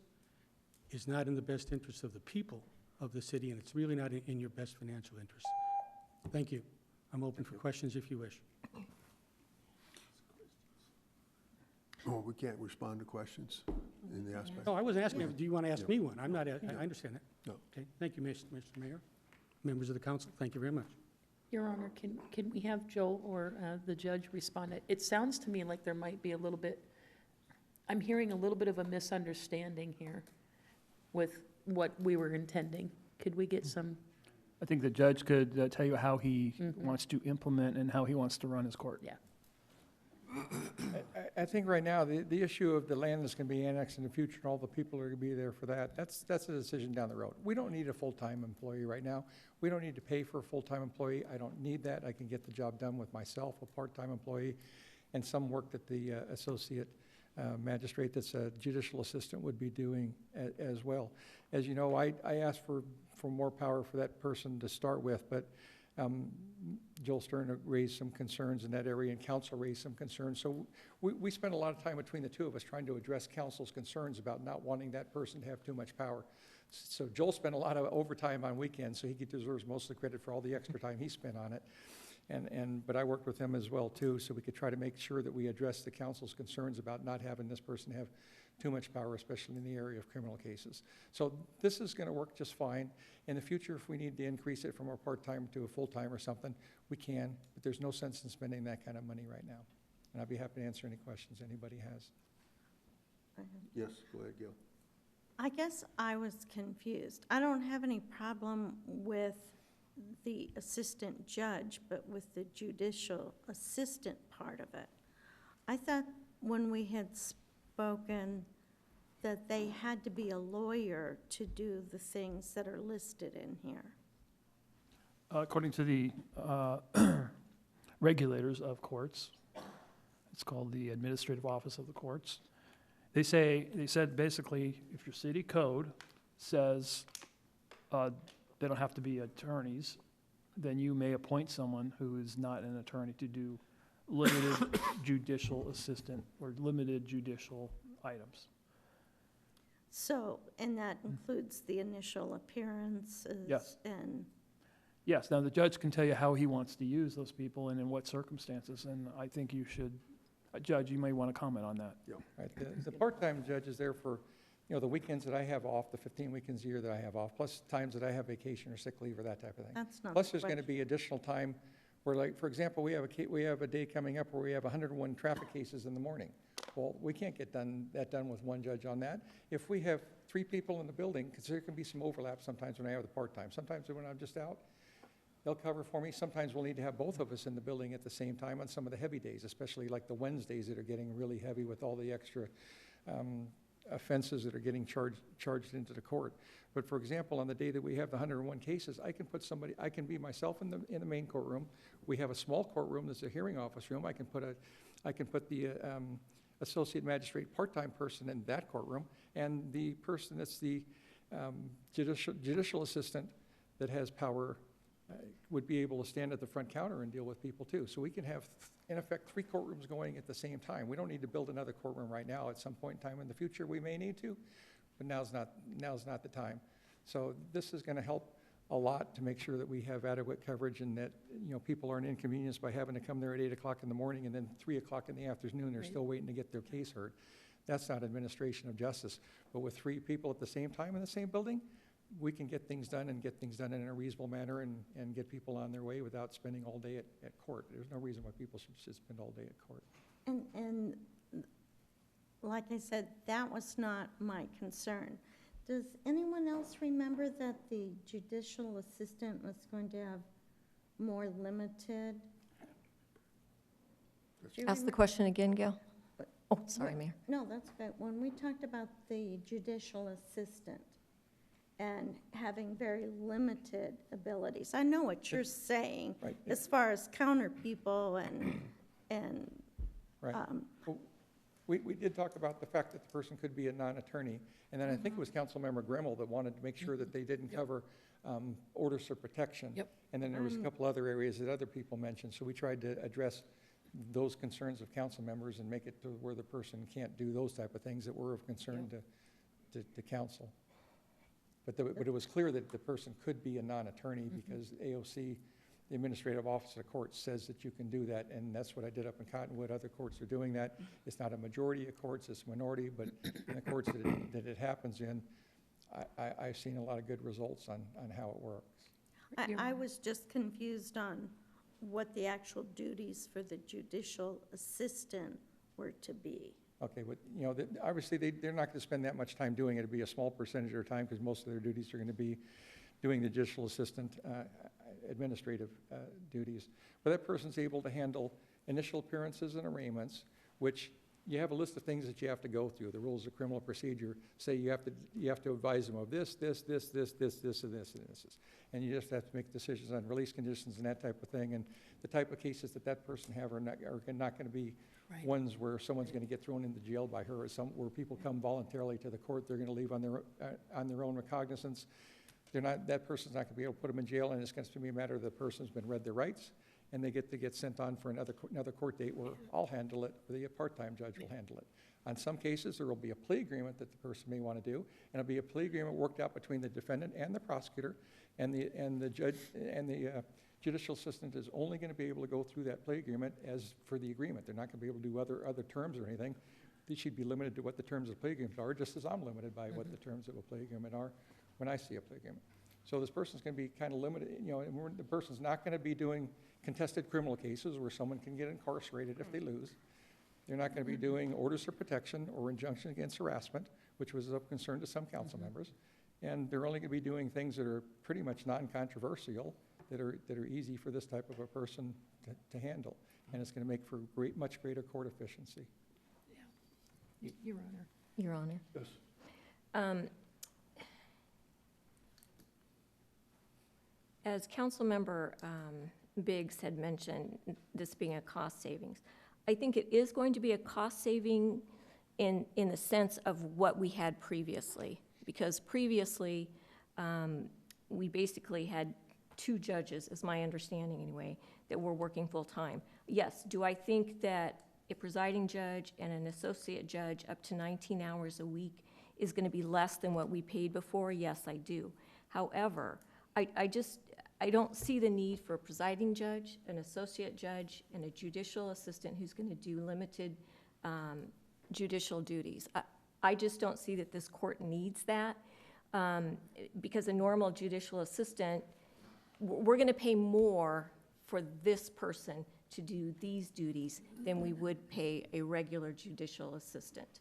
is not in the best interest of the people of the city, and it's really not in your best financial interest. Thank you. I'm open for questions if you wish. Oh, we can't respond to questions in the aspect. No, I wasn't asking, do you want to ask me one? I'm not, I understand that. No. Okay, thank you, Mr. Mayor. Members of the council, thank you very much. Your Honor, can we have Joe or the judge respond? It sounds to me like there might be a little bit, I'm hearing a little bit of a misunderstanding here with what we were intending. Could we get some? I think the judge could tell you how he wants to implement and how he wants to run his court. Yeah. I think right now, the issue of the land that's going to be annexed in the future and all the people are going to be there for that, that's a decision down the road. We don't need a full-time employee right now. We don't need to pay for a full-time employee. I don't need that. I can get the job done with myself, a part-time employee, and some work that the associate magistrate that's a judicial assistant would be doing as well. As you know, I asked for more power for that person to start with, but Joel Stern raised some concerns in that area, and council raised some concerns. So we spent a lot of time between the two of us trying to address council's concerns about not wanting that person to have too much power. So Joel spent a lot of overtime on weekends, so he deserves most of the credit for all the extra time he spent on it. But I worked with him as well too, so we could try to make sure that we address the council's concerns about not having this person have too much power, especially in the area of criminal cases. So this is going to work just fine. In the future, if we need to increase it from a part-time to a full-time or something, we can, but there's no sense in spending that kind of money right now. And I'd be happy to answer any questions anybody has. Yes, go ahead, Gil. I guess I was confused. I don't have any problem with the assistant judge, but with the judicial assistant part of it. I thought when we had spoken that they had to be a lawyer to do the things that are listed in here. According to the regulators of courts, it's called the Administrative Office of the Courts. They said basically, if your city code says they don't have to be attorneys, then you may appoint someone who is not an attorney to do limited judicial assistant or limited judicial items. So, and that includes the initial appearances? Yes. And Yes, now the judge can tell you how he wants to use those people and in what circumstances, and I think you should, Judge, you may want to comment on that. Yeah. Right. The part-time judge is there for, the weekends that I have off, the 15 weekends a year that I have off, plus times that I have vacation or sick leave or that type of thing. that's not Plus, the there's going to question. be additional time where, like, for example, we have a day coming up where we have 101 traffic cases in the morning. Well, we can't get that done with one judge on that. If we have 3 people in the building, because there can be some overlap sometimes when I have the part-time. Sometimes when I'm just out, they'll cover for me. Sometimes we'll need to have both of us in the building at the same time on some of the heavy days, especially like the Wednesdays that are getting really heavy with all the extra offenses that are getting charged into the court. But for example, on the day that we have the 101 cases, I can be myself in the main courtroom. We have a small courtroom that's a hearing office room. I can put the associate magistrate part-time person in that courtroom, and the person that's the judicial assistant that has power would be able to stand at the front counter and deal with people too. So we can have, in effect, 3 courtrooms going at the same time. We don't need to build another courtroom right now. At some point in time in the future, we may need to, but now's not the time. So this is going to help a lot to make sure that we have adequate coverage and that people aren't inconvenienced by having to come there at 8 o'clock in the morning and then 3 o'clock in the afternoon they're still waiting to get their case heard. That's not administration of justice. But with 3 people at the same time in the same building, we can get things done and get things done in a reasonable manner and get people on their way without spending all day at court. There's no reason why people should spend all day at court. And like I said, that was not my concern. Does anyone else remember that the judicial assistant was going to have more limited? Ask the question again, Gail. Oh, sorry, Mayor. No, that's good. When we talked about the judicial assistant and having very limited abilities, I know what you're saying Right. as far as counter people and Right. We did talk about the fact that the person could be a non-attorney, and then I think it was Councilmember Gremmel that wanted to make sure that they didn't cover orders of protection. Yep. And then there was a couple other areas that other people mentioned, so we tried to address those concerns of council members and make it to where the person can't do those type of things that were of concern to council. But it was clear that the person could be a non-attorney because AOC, the Administrative Office of the Court, says that you can do that, and that's what I did up in Cottonwood. Other courts are doing that. It's not a majority of courts, it's a minority, but in the courts that it happens in, I've seen a lot of good results on how it works. I was just confused on what the actual duties for the judicial assistant were to be. Okay, but, you know, obviously, they're not going to spend that much time doing it. It'll be a small percentage of their time because most of their duties are going to be doing the judicial assistant administrative duties. But that person's able to handle initial appearances and arraignments, which you have a list of things that you have to go through. The rules of criminal procedure say you have to advise them of this, and this. And you just have to make decisions on release conditions and that type of thing. And the type of cases that person have are not going to be ones where someone's going to get thrown into jail by her, or where people come voluntarily to the court. They're going to leave on their own recognizance. That person's not going to be able to put them in jail, and it's going to be a matter of the person's been read their rights, and they get to get sent on for another court date where I'll handle it, or the part-time judge will handle it. On some cases, there will be a plea agreement that the person may want to do, and it'll be a plea agreement worked out between the defendant and the prosecutor, and the judge and the judicial assistant is only going to be able to go through that plea agreement as for the agreement. They're not going to be able to do other terms or anything. They should be limited to what the terms of the plea agreement are, just as I'm limited by what the terms of a plea agreement are when I see a plea agreement. So this person's going to be kind of limited, you know, and the person's not going to be doing contested criminal cases where someone can get incarcerated if they lose. They're not going to be doing orders of protection or injunction against harassment, which was of concern to some council members. And they're only going to be doing things that are pretty much non-controversial, that are easy for this type of a person to handle. And it's going to make for much greater court efficiency. Yeah. Your Honor. Your Honor. Yes. As Councilmember Biggs had mentioned, this being a cost savings, I think it is going to be a cost saving in the sense of what we had previously. Because previously, we basically had 2 judges, is my understanding anyway, that were working full-time. Yes, do I think that a presiding judge and an associate judge up to 19 hours a week is going to be less than what we paid before? Yes, I do. However, I don't see the need for a presiding judge, an associate judge, and a judicial assistant who's going to do limited judicial duties. I just don't see that this court needs that because a normal judicial assistant, we're going to pay more for this person to do these duties than we would pay a regular judicial assistant.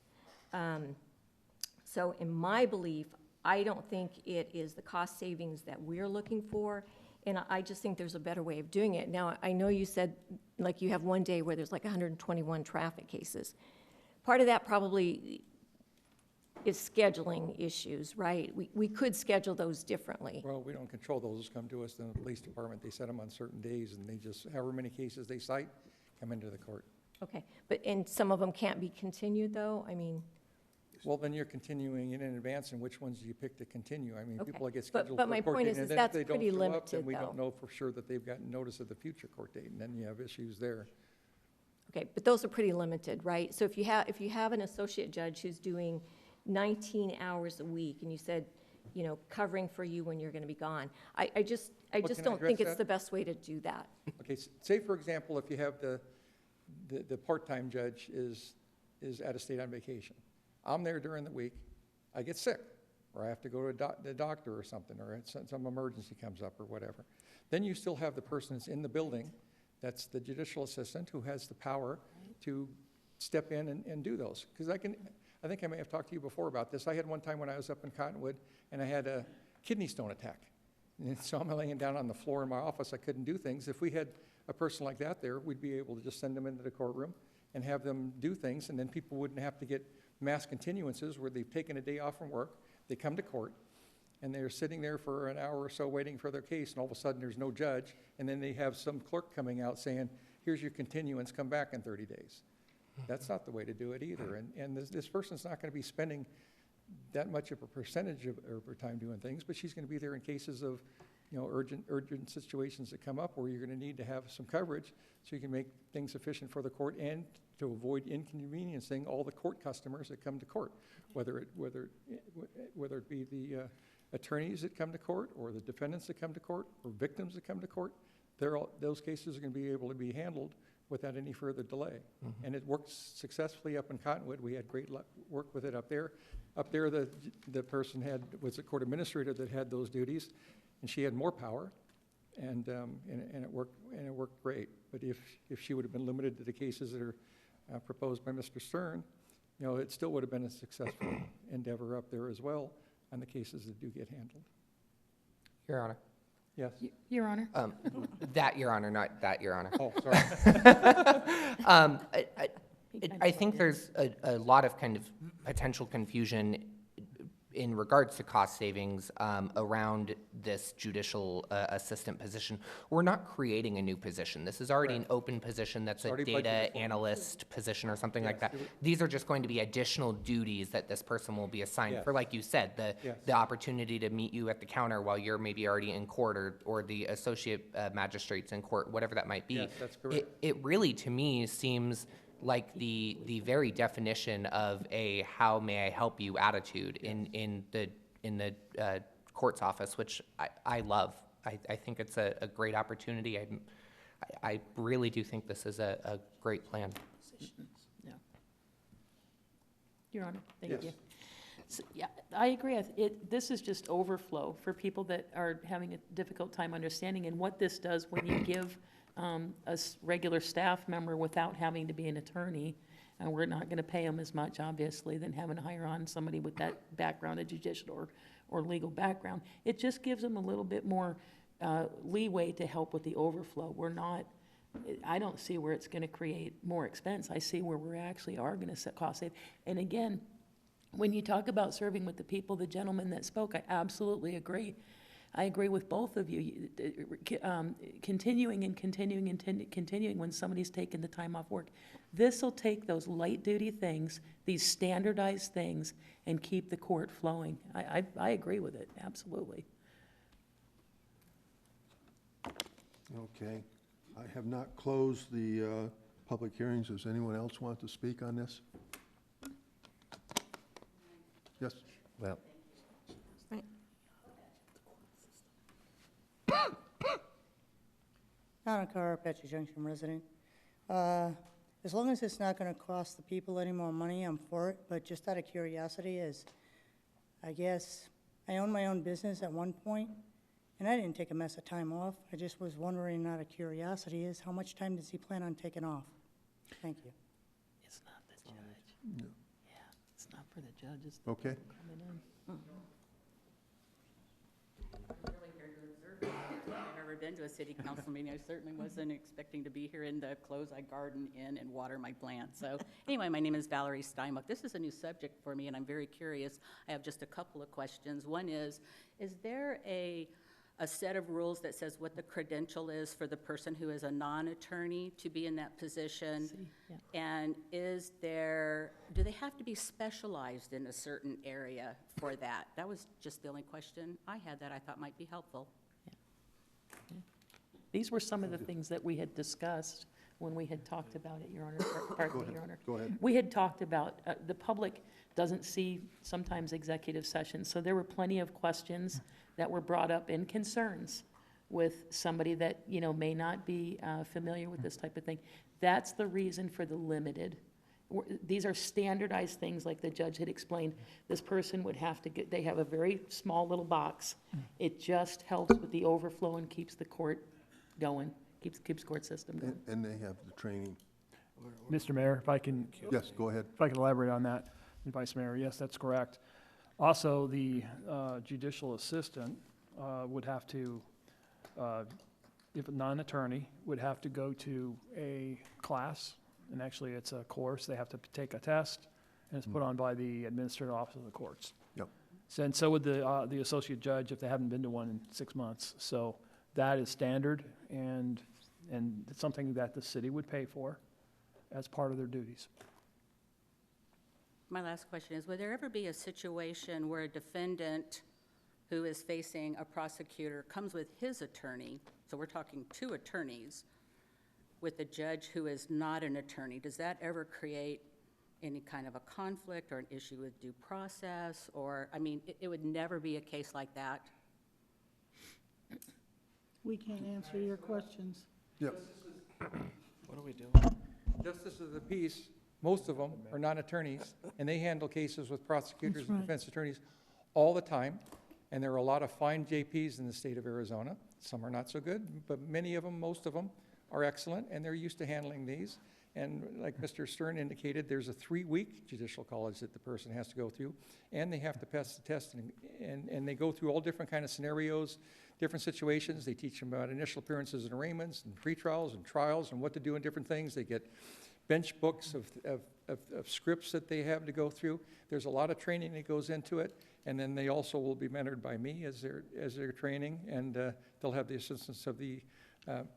So in my belief, I don't think it is the cost savings that we're looking for, and I just think there's a better way of doing it. Now, I know you said, like, you have one day where there's like 121 traffic cases. Part of that probably is scheduling issues, right? We could schedule those differently. Well, we don't control those. Come to us in the police department. They set them on certain days, and they just, however many cases they cite, come into the court. Okay, and some of them can't be continued, though? I mean... Well, then you're continuing in advance, and which ones do you pick to continue? I mean, Okay. people that get scheduled But for my a court point date, is and then that's if they don't pretty show up, limited, then we though. don't know for sure that they've gotten notice of the future court date, and then you have issues there. Okay, but those are pretty limited, right? So if you have an associate judge who's doing 19 hours a week, and you said, you know, covering for you when you're going to be gone, I just can I don't think address it's that? the best way to do that. Okay, say for example, if you have the part-time judge is out of state on vacation. I'm there during the week, I get sick, or I have to go to the doctor or something, or some emergency comes up or whatever. Then you still have the person that's in the building, that's the judicial assistant who has the power to step in and do those. Because I think I may have talked to you before about this. I had one time when I was up in Cottonwood and I had a kidney stone attack. And so I'm laying down on the floor in my office, I couldn't do things. If we had a person like that there, we'd be able to just send them into the courtroom and have them do things, and then people wouldn't have to get mass continuances where they've taken a day off from work, they come to court, and they're sitting there for an hour or so waiting for their case, and all of a sudden there's no judge, and then they have some clerk coming out saying, here's your continuance, come back in 30 days. That's not the way to do it either, and this person's not going to be spending that much of a percentage of her time doing things, but she's going to be there in cases of, you know, urgent situations that come up where you're going to need to have some coverage so you can make things efficient for the court and to avoid inconveniencing all the court customers that come to court, whether it be the attorneys that come to court, or the defendants that come to court, or victims that come to court, those cases are going to be able to be handled without any further delay. And it works successfully up in Cottonwood. We had great work with it up there. Up there, the person was a court administrator that had those duties, and she had more power, and it worked great. But if she would have been limited to the cases that are proposed by Mr. Stern, it still would have been a successful endeavor up there as well on the cases that do get handled. Your Honor. Yes. Your Honor. That, Your Honor, not that, Your Honor. Oh, sorry. I think there's a lot of kind of potential confusion in regards to cost savings around this judicial assistant position. We're not creating a new position. This is already an open position that's a data analyst position or something like that. These are just going to be additional duties that this person will be assigned for, like you said, the opportunity to meet you at the counter while you're maybe already in court, or the associate magistrates in court, whatever that might be. Yes, that's correct. It really, to me, seems like the very definition of a "how may I help you" attitude in the court's office, which I love. I think it's a great opportunity. I really do think this is a great plan. Yeah. Your Honor, thank you. So, yeah, I agree. This is just overflow for people that are having a difficult time understanding, and what this does when you give a regular staff member without having to be an attorney, and we're not going to pay them as much, obviously, than having to hire on somebody with that background, a judicial or legal background. It just gives them a little bit more leeway to help with the overflow. I don't see where it's going to create more expense. I see where we actually are going to set cost save. And again, when you talk about serving with the people, the gentleman that spoke, I absolutely agree. I agree with both of you. Continuing when somebody's taken the time off work. This will take those light duty things, these standardized things, and keep the court flowing. I agree with it, absolutely. Okay. I have not closed the public hearings. Does anyone else want to speak on this? Yes? Well, Donna Carr, Apache Junction resident. As long as it's not going to cost the people any more money, I'm for it. But just out of curiosity, I guess I owned my own business at one point, and I didn't take a mess of time off. I just was wondering, out of curiosity, how much time does he plan on taking off? Thank you. It's not the judge. No. Yeah, it's not for the judges. Okay. Coming in. I've never been to a city council meeting. I certainly wasn't expecting to be here and to close. I garden in and water my plants. So anyway, my name is Valerie Steinmuck. This is a new subject for me, and I'm very curious. I have just a couple of questions. One is there a set of rules that says what the credential is for the person who is a non-attorney to be in that position? Yeah. And do they have to be specialized in a certain area for that? That was just the only question I had that I thought might be helpful. These were some of the things that we had discussed when we had talked about it, Your Honor. Pardon me, Your Honor. Go ahead. We had talked about, the public doesn't see sometimes executive sessions, so there were plenty of questions that were brought up and concerns with somebody that, may not be familiar with this type of thing. That's the reason for the limited. These are standardized things, like the judge had explained. This person would have to they have a very small little box. It just helps with the overflow and keeps the court going, keeps court system going. And they have the training. Mr. Mayor, if I can. Yes, go ahead. If I can elaborate on that, Vice Mayor, yes, that's correct. Also, the judicial assistant would have to, if a non-attorney, would have to go to a class, and actually it's a course. They have to take a test, and it's put on by the administrative office of the courts. Yep. And so would the associate judge if they haven't been to one in 6 months. So that is standard, and it's something that the city would pay for as part of their duties. My last question is, would there ever be a situation where a defendant who is facing a prosecutor comes with his attorney, so we're talking 2 attorneys, with a judge who is not an attorney? Does that ever create any kind of a conflict or an issue with due process, or, I mean, it would never be a case like that. We can't answer your questions. Yep. What are we doing? Justices of the peace, most of them are not attorneys, and they handle cases with prosecutors That's and right. defense attorneys all the time. And there are a lot of fine JPs in the state of Arizona. Some are not so good, but many of them, most of them, are excellent, and they're used to handling these. And like Mr. Stern indicated, there's a 3-week judicial college that the person has to go through, and they have to pass the test, and they go through all different kind of scenarios, different situations. They teach them about initial appearances and arraignments, and pretrials and trials, and what to do in different things. They get bench books of scripts that they have to go through. There's a lot of training that goes into it, and then they also will be mentored by me as they're training, and they'll have the assistance of the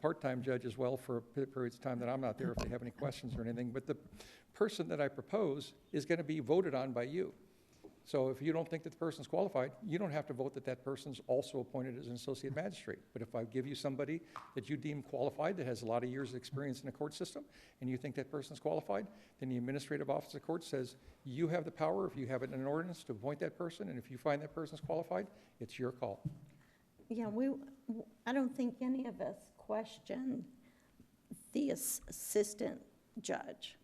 part-time judge as well for periods of time that I'm not there if they have any questions or anything. But the person that I propose is going to be voted on by you. So if you don't think that the person's qualified, you don't have to vote that that person's also appointed as an associate magistrate. But if I give you somebody that you deem qualified, that has a lot of years of experience in the court system, and you think that person's qualified, then the administrative office of court says you have the power, if you have it in an ordinance, to appoint that person, and if you find that person's qualified, it's your call. Yeah, I don't think any of us question the assistant judge.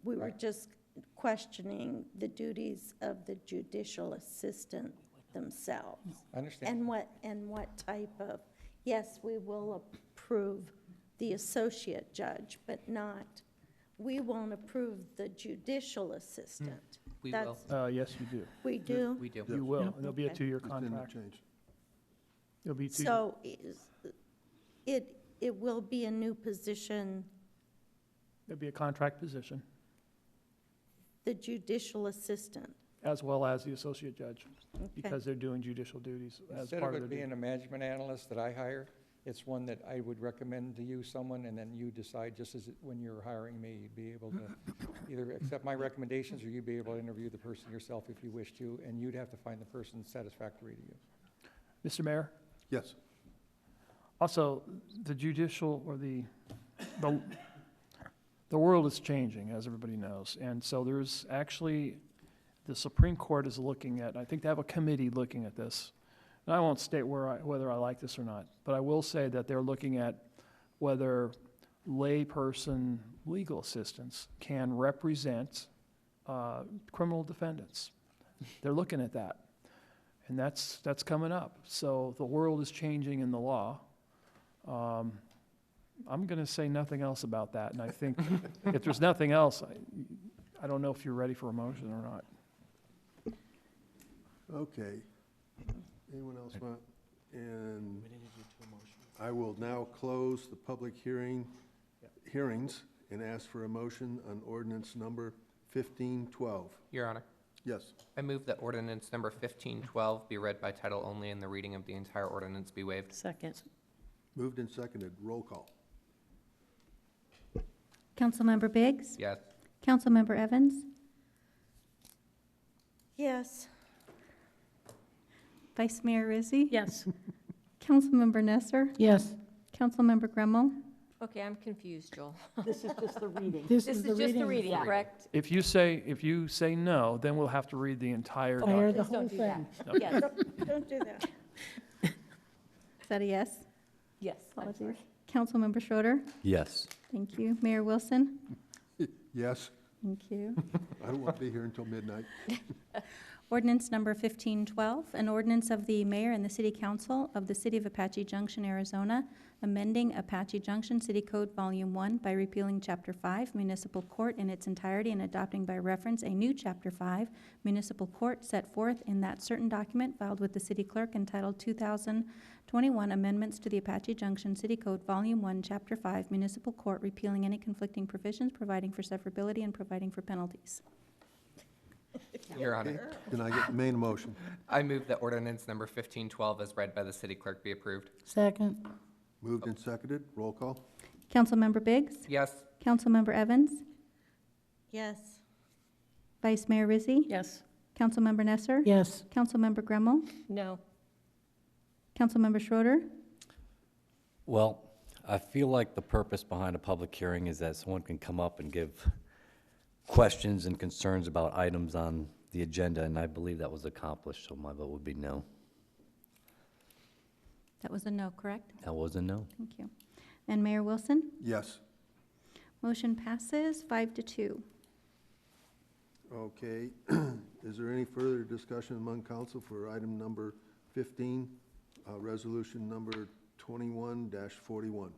We were Right. just questioning the duties of the judicial assistant themselves. I understand. And what type of, yes, we will approve the associate judge, but not, we won't approve the judicial assistant. We That's- will. Yes, you do. We do? We do. You will. Yeah. And There'll be a Okay. 2-year It's in the contract. change. It'll be 2 years. So it will be a new position, There'll be a contract position, the judicial assistant. as well as the associate judge, Okay. because they're doing judicial duties as Instead part of of it their being duty. a management analyst that I hire, it's one that I would recommend to you someone, and then you decide, just as when you're hiring me, you'd be able to either accept my recommendations, or you'd be able to interview the person yourself if you wish to, and you'd have to find the person satisfactory to you. Mr. Mayor? Yes. Also, the judicial, or the world is changing, as everybody knows. And so there's actually, the Supreme Court is looking at, I think they have a committee looking at this. And I won't state whether I like this or not, but I will say that they're looking at whether layperson legal assistants can represent criminal defendants. They're looking at that. And that's coming up. So the world is changing in the law. I'm going to say nothing else about that, and I think if there's nothing else, I don't know if you're ready for a motion or not. Okay. Anyone else want? And I will now close the public hearings and ask for a motion on ordinance number 1512. Your Honor, Yes. I move that ordinance number 1512 be read by title only and the reading of the entire ordinance be waived. Second. Moved and seconded. Roll call. Councilmember Biggs? Yes. Councilmember Evans? Yes. Vice Mayor Rizzi? Yes. Councilmember Nesser? Yes. Councilmember Gremmel? Okay, I'm confused, Joel. This is just the reading. This is just the reading, correct? If you say no, then we'll have to read the entire Fire document. the Please whole don't do that. thing. Yes, Don't do that. Is that a yes? yes, I'm sorry. Apologies. Councilmember Schroeder? Yes. Thank you. Mayor Wilson? Yes. Thank you. I don't want to be here until midnight. Ordinance number 1512, an ordinance of the mayor and the city council of the City of Apache Junction, Arizona, amending Apache Junction City Code Volume 1 by repealing Chapter 5, Municipal Court in its entirety, and adopting by reference a new Chapter 5, Municipal Court, set forth in that certain document filed with the city clerk entitled 2021 Amendments to the Apache Junction City Code Volume 1, Chapter 5, Municipal Court, repealing any conflicting provisions, providing for severability, and providing for penalties. Your Honor, Can I get the main motion? I move that ordinance number 1512 as read by the city clerk be approved. Second. Moved and seconded. Roll call. Councilmember Biggs? Yes. Councilmember Evans? Yes. Vice Mayor Rizzi? Yes. Councilmember Nesser? Yes. Councilmember Gremmel? No, Councilmember Schroeder? Well, I feel like the purpose behind a public hearing is that someone can come up and give questions and concerns about items on the agenda, and I believe that was accomplished, so my vote would be no. That was a no, correct? That was a no. Thank you. And Mayor Wilson? Yes. Motion passes 5-2. Okay. Is there any further discussion among council for item number 15, resolution number 21-41?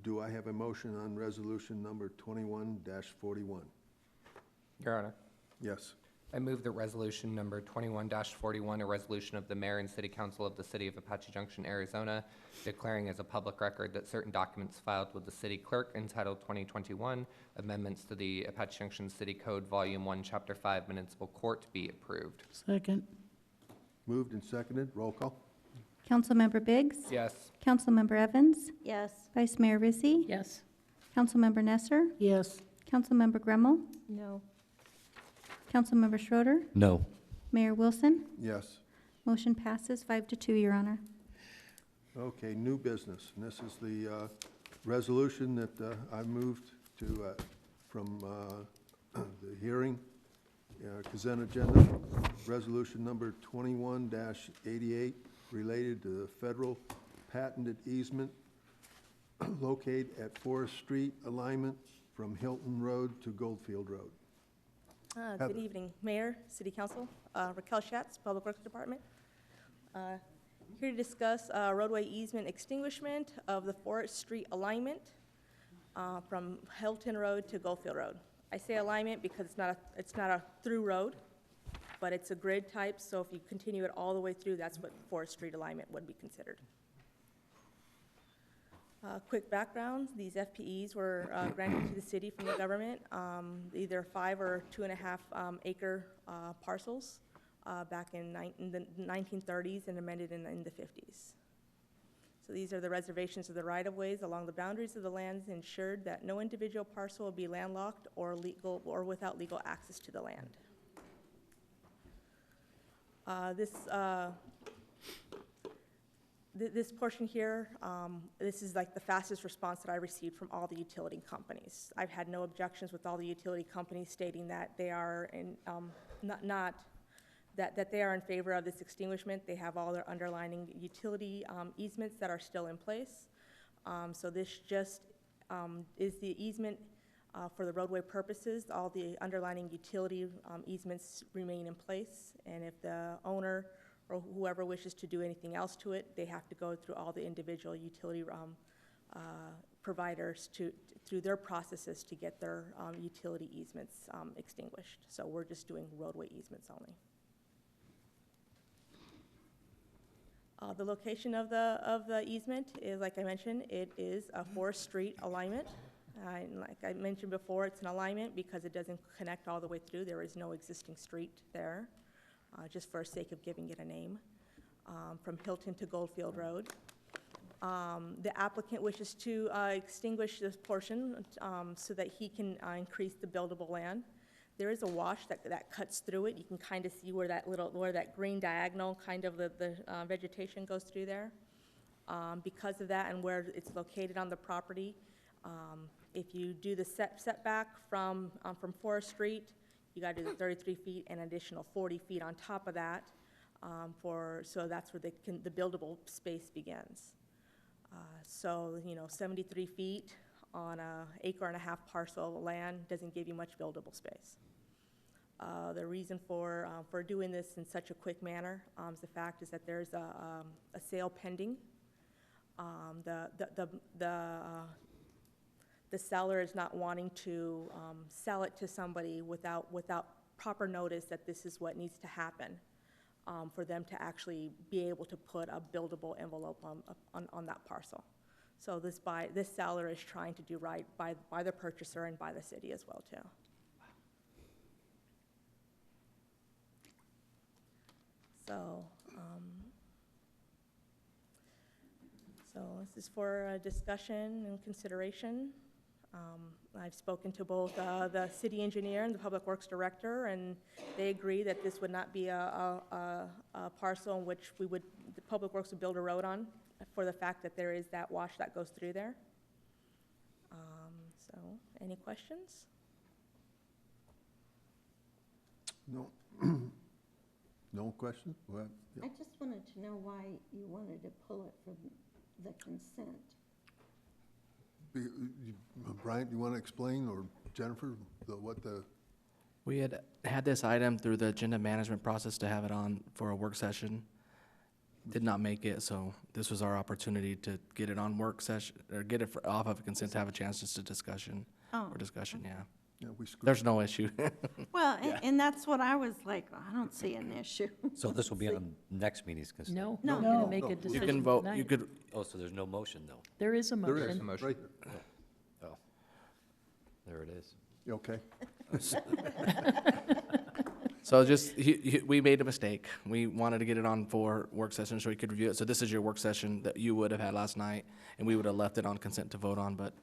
Do I have a motion on resolution number 21-41? Your Honor, Yes. I move that resolution number 21-41, a resolution of the mayor and city council of the City of Apache Junction, Arizona, declaring as a public record that certain documents filed with the city clerk entitled 2021 Amendments to the Apache Junction City Code, Volume 1, Chapter 5, Municipal Court be approved. Second. Moved and seconded. Roll call. Councilmember Biggs? Yes. Councilmember Evans? Yes. Vice Mayor Rissy? Yes. Councilmember Nesser? Yes. Councilmember Gremmel? No. Councilmember Schroeder? No. Mayor Wilson? Yes. Motion passes 5-2, Your Honor. Okay, new business. And this is the resolution that I moved to from the hearing, consent agenda, resolution number 21-88, related to the federal patented easement located at Forest Street alignment from Hilton Road to Goldfield Road. Good evening, Mayor, City Council, Raquel Schatz, Public Works Department. Here to discuss roadway easement extinguishment of the Forest Street alignment from Hilton Road to Goldfield Road. I say alignment because it's not a through road, but it's a grid type, so if you continue it all the way through, that's what Forest Street alignment would be considered. Quick background, these FPEs were granted to the city from the government, either 5 or 2.5 acre parcels back in the 1930s and amended in the 50s. So these are the reservations of the right-of-ways along the boundaries of the lands, ensured that no individual parcel will be landlocked or without legal access to the land. This portion here, this is like the fastest response that I received from all the utility companies. I've had no objections with all the utility companies stating that they are that they are in favor of this extinguishment. They have all their underlining utility easements that are still in place. So this just is the easement for the roadway purposes. All the underlining utility easements remain in place, and if the owner or whoever wishes to do anything else to it, they have to go through all the individual utility providers through their processes to get their utility easements extinguished. So we're just doing roadway easements only. The location of the easement is, like I mentioned, it is a Forest Street alignment. And like I mentioned before, it's an alignment because it doesn't connect all the way through. There is no existing street there. Just for the sake of giving it a name, from Hilton to Goldfield Road. The applicant wishes to extinguish this portion so that he can increase the buildable land. There is a wash that cuts through it. You can kind of see where that green diagonal kind of the vegetation goes through there. Because of that and where it's located on the property, if you do the setback from Forest Street, you got to do the 33 feet and additional 40 feet on top of that, so that's where the buildable space begins. So 73 feet on an 1.5 acre parcel of land doesn't give you much buildable space. The reason for doing this in such a quick manner is the fact is that there's a sale pending. The seller is not wanting to sell it to somebody without proper notice that this is what needs to happen for them to actually be able to put a buildable envelope on that parcel. So this seller is trying to do right by the purchaser and by the city as well too. So this is for discussion and consideration. I've spoken to both the city engineer and the public works director, and they agree that this would not be a parcel in which the public works would build a road on, for the fact that there is that wash that goes through there. So So, any questions? No. No question? Well, yeah. I just wanted to know why you wanted to pull it from the consent. Bryant, you want to explain, or Jennifer, what the, We had this item through the agenda management process to have it on for a work session. Did not make it, so this was our opportunity to get it on work session, or get it off of consent to have a chance just to discussion, Oh, yeah. yeah, we screwed. There's no issue. well, and that's what I was like, I don't see an issue. So this will be on next meeting's consent? No, No. we're going No. to make a You You decision can vote, tonight. you could, Oh, so there's no motion, though? There is a There is, motion. right, Oh, there it is. you okay? so just, we made a mistake. We wanted to get it on for work session so we could review it. So this is your work session that you would have had last night, and we would have left it on consent to vote on, but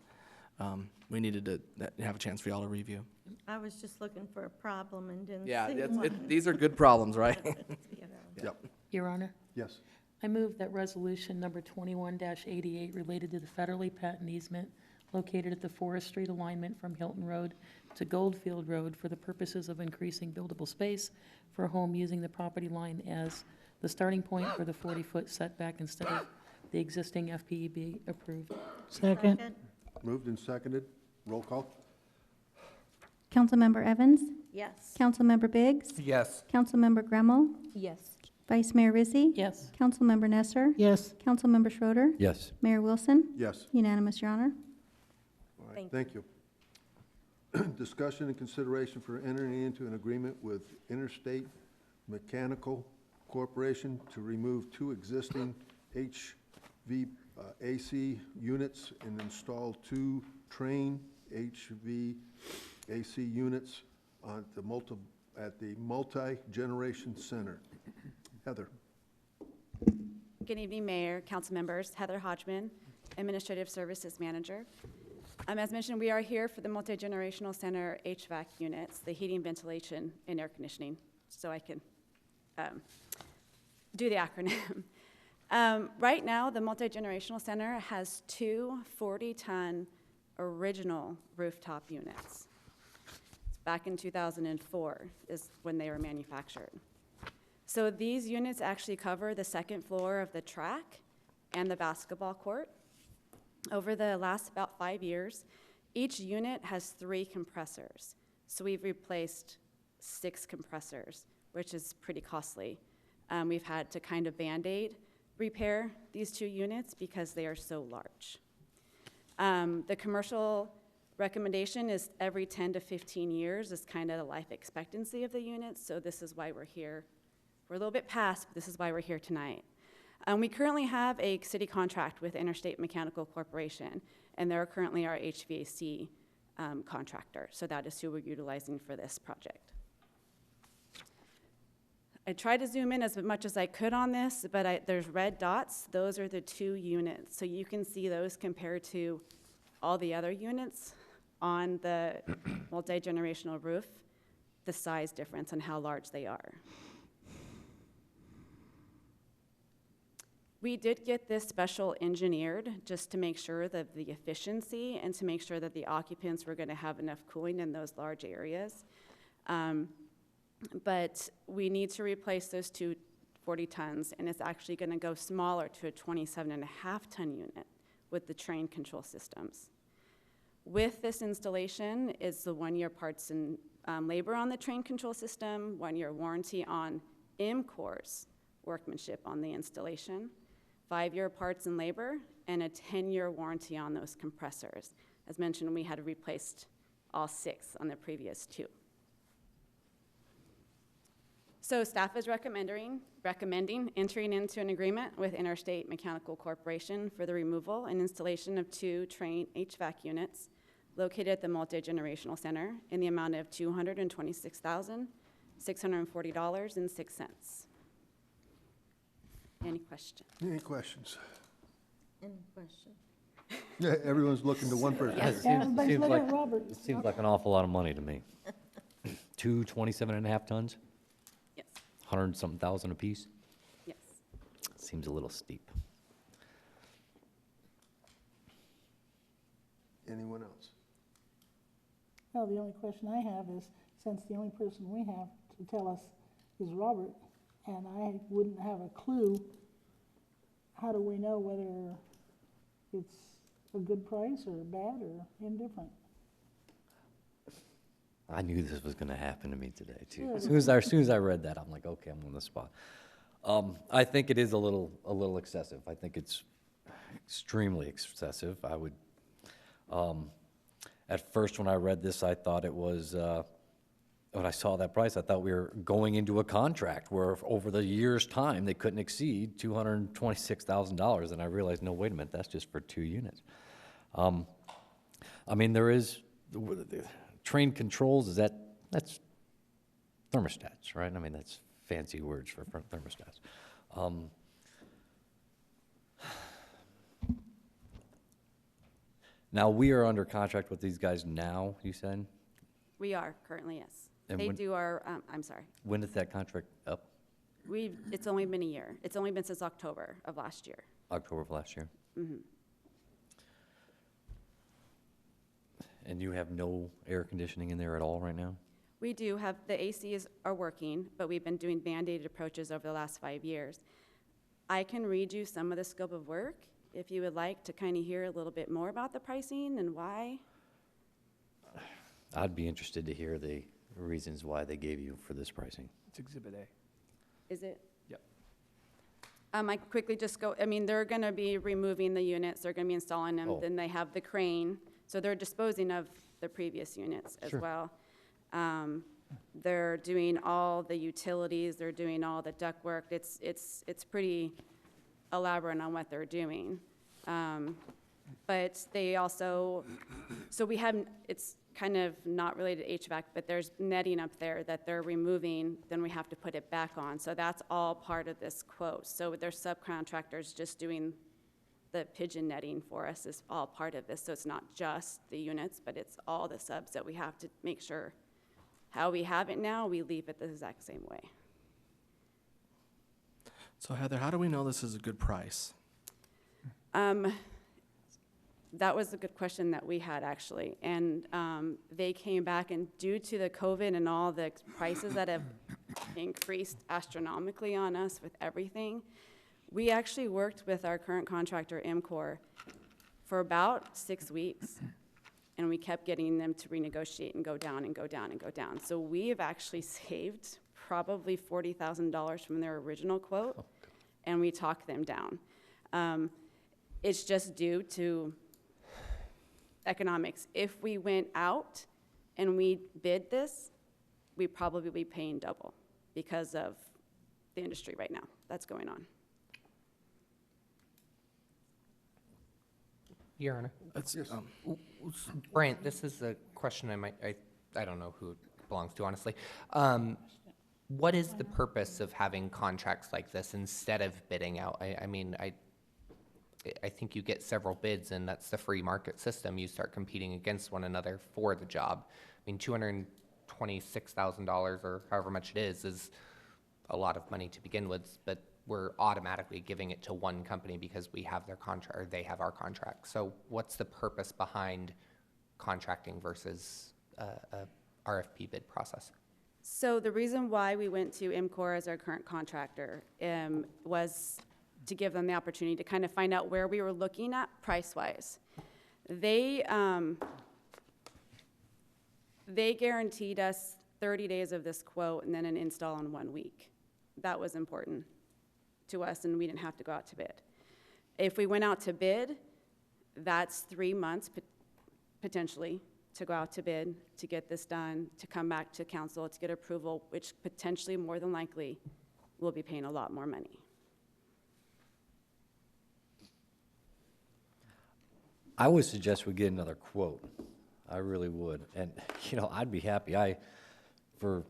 we needed to have a chance for y'all to review. I was just looking for a problem and didn't see Yeah, one. these are good problems, right? You know. Yep, Your Honor, yes. I move that resolution number 21-88 related to the federally patent easement located at the Forest Street alignment from Hilton Road to Goldfield Road for the purposes of increasing buildable space for a home using the property line as the starting point for the 40-foot setback instead of the existing FPEB approved. Second. Moved and seconded, roll call? Councilmember Evans? Yes. Councilmember Biggs? Yes. Councilmember Gremmel? Yes. Vice Mayor Rizzi? Yes. Councilmember Nesser? Yes. Councilmember Schroeder? Yes. Mayor Wilson? Yes. Unanimous, Your Honor. All right, thank you. Discussion and consideration for entering into an agreement with Interstate Mechanical Corporation to remove 2 existing HVAC units and install 2 train HVAC units at the multi-generation center. Heather. Good evening, Mayor, council members. Heather Hodgman, Administrative Services Manager. As mentioned, we are here for the multi-generational center HVAC units, the heating, ventilation, and air conditioning, so I can do the acronym. Right now, the multi-generational center has 2 40-ton original rooftop units. Back in 2004 is when they were manufactured. So these units actually cover the 2nd floor of the track and the basketball court. Over the last about 5 years, each unit has 3 compressors. So we've replaced 6 compressors, which is pretty costly. We've had to kind of Band-Aid repair these 2 units because they are so large. The commercial recommendation is every 10 to 15 years is kind of the life expectancy of the units, so this is why we're here. We're a little bit past, but this is why we're here tonight. We currently have a city contract with Interstate Mechanical Corporation, and they're currently our HVAC contractor, so that is who we're utilizing for this project. I tried to zoom in as much as I could on this, but there's red dots. Those are the 2 units, so you can see those compared to all the other units on the multi-generational roof, the size difference and how large they are. We did get this special engineered just to make sure that the efficiency and to make sure that the occupants were going to have enough cooling in those large areas. But we need to replace those 2 40 tons, and it's actually going to go smaller to a 27.5-ton unit with the train control systems. With this installation is the 1-year parts and labor on the train control system, 1-year warranty on MCOR's workmanship on the installation, 5-year parts and labor, and a 10-year warranty on those compressors. As mentioned, we had replaced all 6 on the previous 2. So staff is recommending entering into an agreement with Interstate Mechanical Corporation for the removal and installation of 2 train HVAC units located at the multi-generational center in the amount of $226,640.06. Any questions? Any questions? Any question? Yeah, everyone's looking to one person. It seems like an awful lot of money to me. 2 27.5 tons? Yes. 100-something thousand apiece? Yes. Seems a little steep. Anyone else? Well, the only question I have is, since the only person we have to tell us is Robert, and I wouldn't have a clue, how do we know whether it's a good price or bad or indifferent? I knew this was gonna happen to me today, too. Yeah. As soon as I read that, I'm like, okay, I'm on the spot. I think it is a little excessive. I think it's extremely excessive. I would, at first when I read this, I thought it was, when I saw that price, I thought we were going into a contract where over the year's time, they couldn't exceed $226,000. And I realized, no, wait a minute, that's just for 2 units. I mean, there is, the train controls, that's thermostats, right? I mean, that's fancy words for thermostats. Now, we are under contract with these guys now, you said? We are currently, yes. And They when- do our, I'm sorry. When is that contract up? It's only been a year. It's only been since October of last year. October of last year? Mhm. And you have no air conditioning in there at all right now? We do have, the ACs are working, but we've been doing mandated approaches over the last 5 years. I can read you some of the scope of work if you would like to kind of hear a little bit more about the pricing and why. I'd be interested to hear the reasons why they gave you for this pricing. It's Exhibit A. Is it? Yep. I quickly just go, I mean, they're going to be removing the units, they're going to be installing them, Oh. then they have the crane. So they're disposing of the previous units as Sure. well. They're doing all the utilities, they're doing all the ductwork. It's pretty elaborate on what they're doing. But they also, so we have, it's kind of not related to HVAC, but there's netting up there that they're removing, then we have to put it back on. So that's all part of this quote. So their subcontractors just doing the pigeon netting for us is all part of this. So it's not just the units, but it's all the subs that we have to make sure how we have it now, we leave it the exact same way. So Heather, how do we know this is a good price? That was a good question that we had, actually. And they came back, and due to the COVID and all the prices that have increased astronomically on us with everything, we actually worked with our current contractor, MCOR, for about 6 weeks. And we kept getting them to renegotiate and go down and go down and go down. So we have actually saved probably $40,000 from their original quote, and we talked them down. It's just due to economics. If we went out and we bid this, we'd probably be paying double because of the industry right now that's going on. Your Honor. Yes. Brent, this is a question I don't know who it belongs to, honestly. What is the purpose of having contracts like this instead of bidding out? I mean, I think you get several bids, and that's the free market system. You start competing against one another for the job. I mean, $226,000 or however much it is a lot of money to begin with, but we're automatically giving it to one company because we have their contract, or they have our contract. So what's the purpose behind contracting versus a RFP bid process? So the reason why we went to MCOR as our current contractor was to give them the opportunity to kind of find out where we were looking at price-wise. They guaranteed us 30 days of this quote and then an install in 1 week. That was important to us, and we didn't have to go out to bid. If we went out to bid, that's 3 months potentially to go out to bid, to get this done, to come back to council, to get approval, which potentially, more than likely, we'll be paying a lot more money. I would suggest we get another quote. I really would. And, I'd be happy. For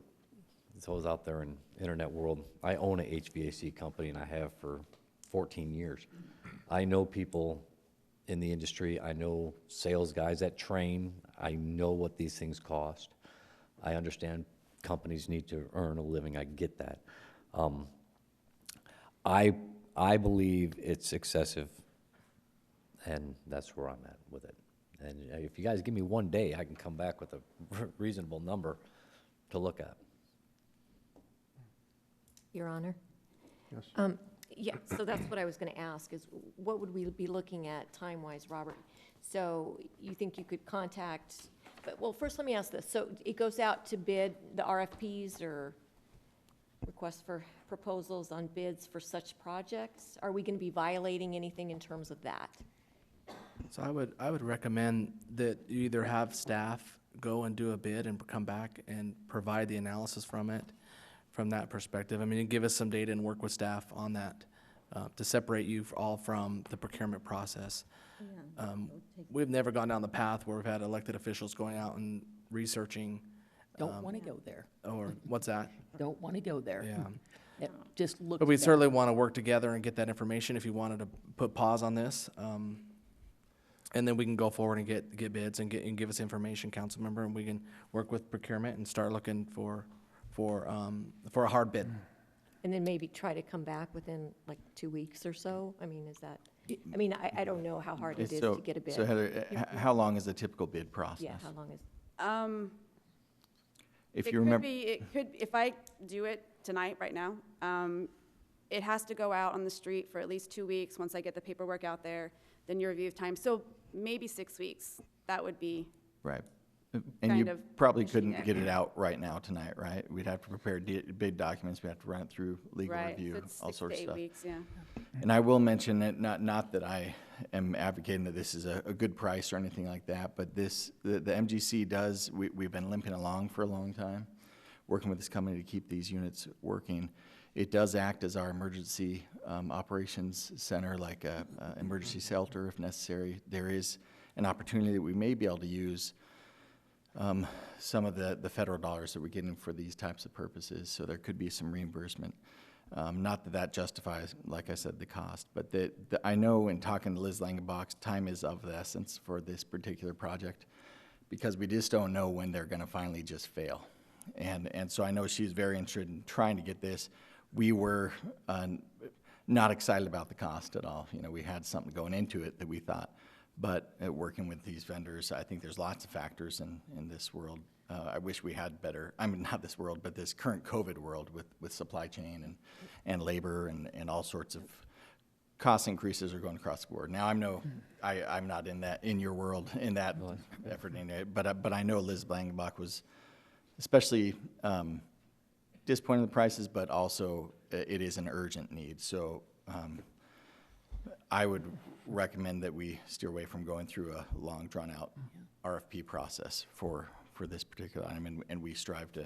those out there in the internet world, I own a HVAC company, and I have for 14 years. I know people in the industry. I know sales guys that train. I know what these things cost. I understand companies need to earn a living. I get that. I believe it's excessive, and that's where I'm at with it. And if you guys give me one day, I can come back with a reasonable number to look at. Your Honor? Yes. Yeah, so that's what I was going to ask, is what would we be looking at time-wise, Robert? So you think you could contact, well, first let me ask this. So it goes out to bid, the RFPs or requests for proposals on bids for such projects? Are we going to be violating anything in terms of that? So I would recommend that you either have staff go and do a bid and come back and provide the analysis from it, from that perspective. I mean, give us some data and work with staff on that to separate you all from the procurement process. We've never gone down the path where we've had elected officials going out and researching. Don't want to go there. Or what's that? Don't want to go there. Yeah. It just looks But we bad. certainly want to work together and get that information if you wanted to put pause on this. And then we can go forward and get bids and give us information, council member, and we can work with procurement and start looking for a hard bid. And then maybe try to come back within like 2 weeks or so? I mean, is that, I mean, I don't know how hard it is to get a bid. So Heather, how long is the typical bid process? Yeah, how long is? If you remember. It could, if I do it tonight, right now, it has to go out on the street for at least 2 weeks. Once I get the paperwork out there, then your review of time. So maybe 6 weeks. That would be. Right. And kind you of probably pushing couldn't it. get it out right now tonight, right? We'd have to prepare bid documents, we'd have to run it through legal Right, review, if it's all 6 to sorts of 8 stuff. weeks, yeah. And I will mention that, not that I am advocating that this is a good price or anything like that, but the MGC does, we've been limping along for a long time, working with this company to keep these units working. It does act as our emergency operations center, like a emergency shelter if necessary. There is an opportunity that we may be able to use some of the federal dollars that we're getting for these types of purposes, so there could be some reimbursement. Not that that justifies, like I said, the cost, but I know in talking to Liz Langenbach, time is of the essence for this particular project because we just don't know when they're going to finally just fail. And so I know she's very interested in trying to get this. We were not excited about the cost at all. You know, we had something going into it that we thought. But working with these vendors, I think there's lots of factors in this world. I wish we had better, I mean, not this world, but this current COVID world with supply chain and labor and all sorts of cost increases are going across the board. Now, I'm not in your world, in that effort, but I know Liz Langenbach was especially disappointed in the prices, but also it is an urgent need. So I would recommend that we steer away from going through a long, drawn-out RFP process for this particular item, and we strive to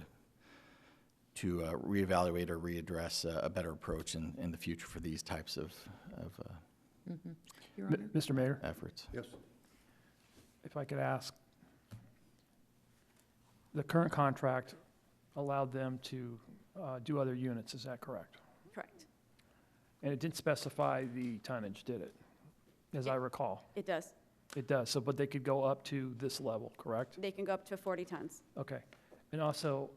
reevaluate or readdress a better approach in the future for these types of Your Honor? Mr. Mayor, efforts. Yes. if I could ask, the current contract allowed them to do other units, is that correct? Correct. And it didn't specify the tonnage, did it? As I recall. It does. It does, so, but they could go up to this level, correct? They can go up to 40 tons. Okay. And also,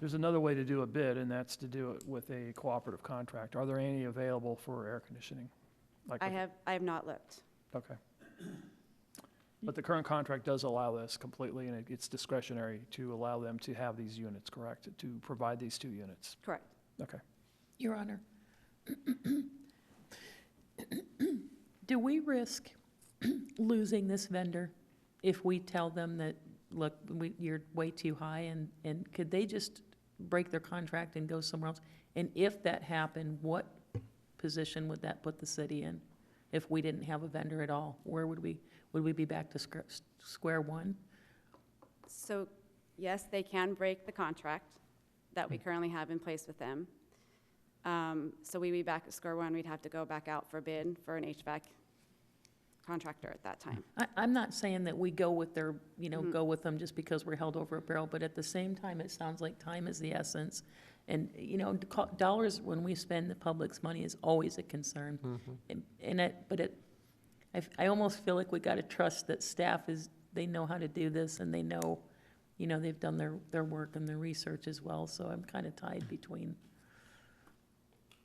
there's another way to do a bid, and that's to do it with a cooperative contract. Are there any available for air conditioning? Like I with- have not looked. Okay. But the current contract does allow this completely, and it's discretionary to allow them to have these units, correct? To provide these 2 units? Correct. Okay. Your Honor, do we risk losing this vendor if we tell them that, look, you're way too high, and could they just break their contract and go somewhere else? And if that happened, what position would that put the city in if we didn't have a vendor at all? Where would we be back to square one? So, yes, they can break the contract that we currently have in place with them. So we'd be back at square one. We'd have to go back out for bid for an HVAC contractor at that time. I'm not saying that we go with their, go with them just because we're held over a barrel, but at the same time, it sounds like time is the essence. And, dollars, when we spend the public's money, is always a concern. I almost feel like we got to trust that staff they know how to do this, and they know, they've done their work and their research as well. So I'm kind of tied between,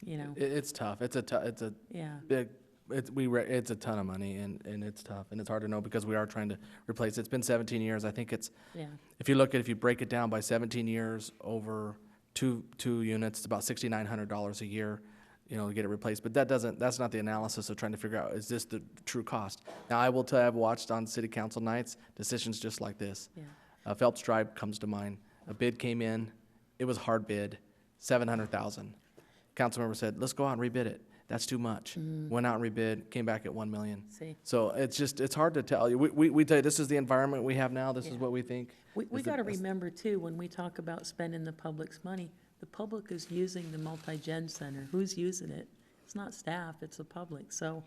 It's tough. It's a Yeah. big it's a ton of money, and it's tough, and it's hard to know because we are trying to replace it. It's been 17 years. I think it's, Yeah. if you break it down by 17 years over two units, it's about $6,900 a year, to get it replaced. But that's not the analysis of trying to figure out, is this the true cost? Now, I will tell you, I've watched on city council nights, decisions just like this. Yeah. Phelps Drive comes to mind. A bid came in, it was a hard bid, $700,000. Council member said, let's go out and rebid it. That's too much. Went out and rebid, came back at 1 million. See. So it's hard to tell you. We tell you, this is the environment we have now, this is Yeah. what we think. We got to remember too, when we talk about spending the public's money, the public is using the multi-gen center. Who's using it? It's not staff, it's the public. So,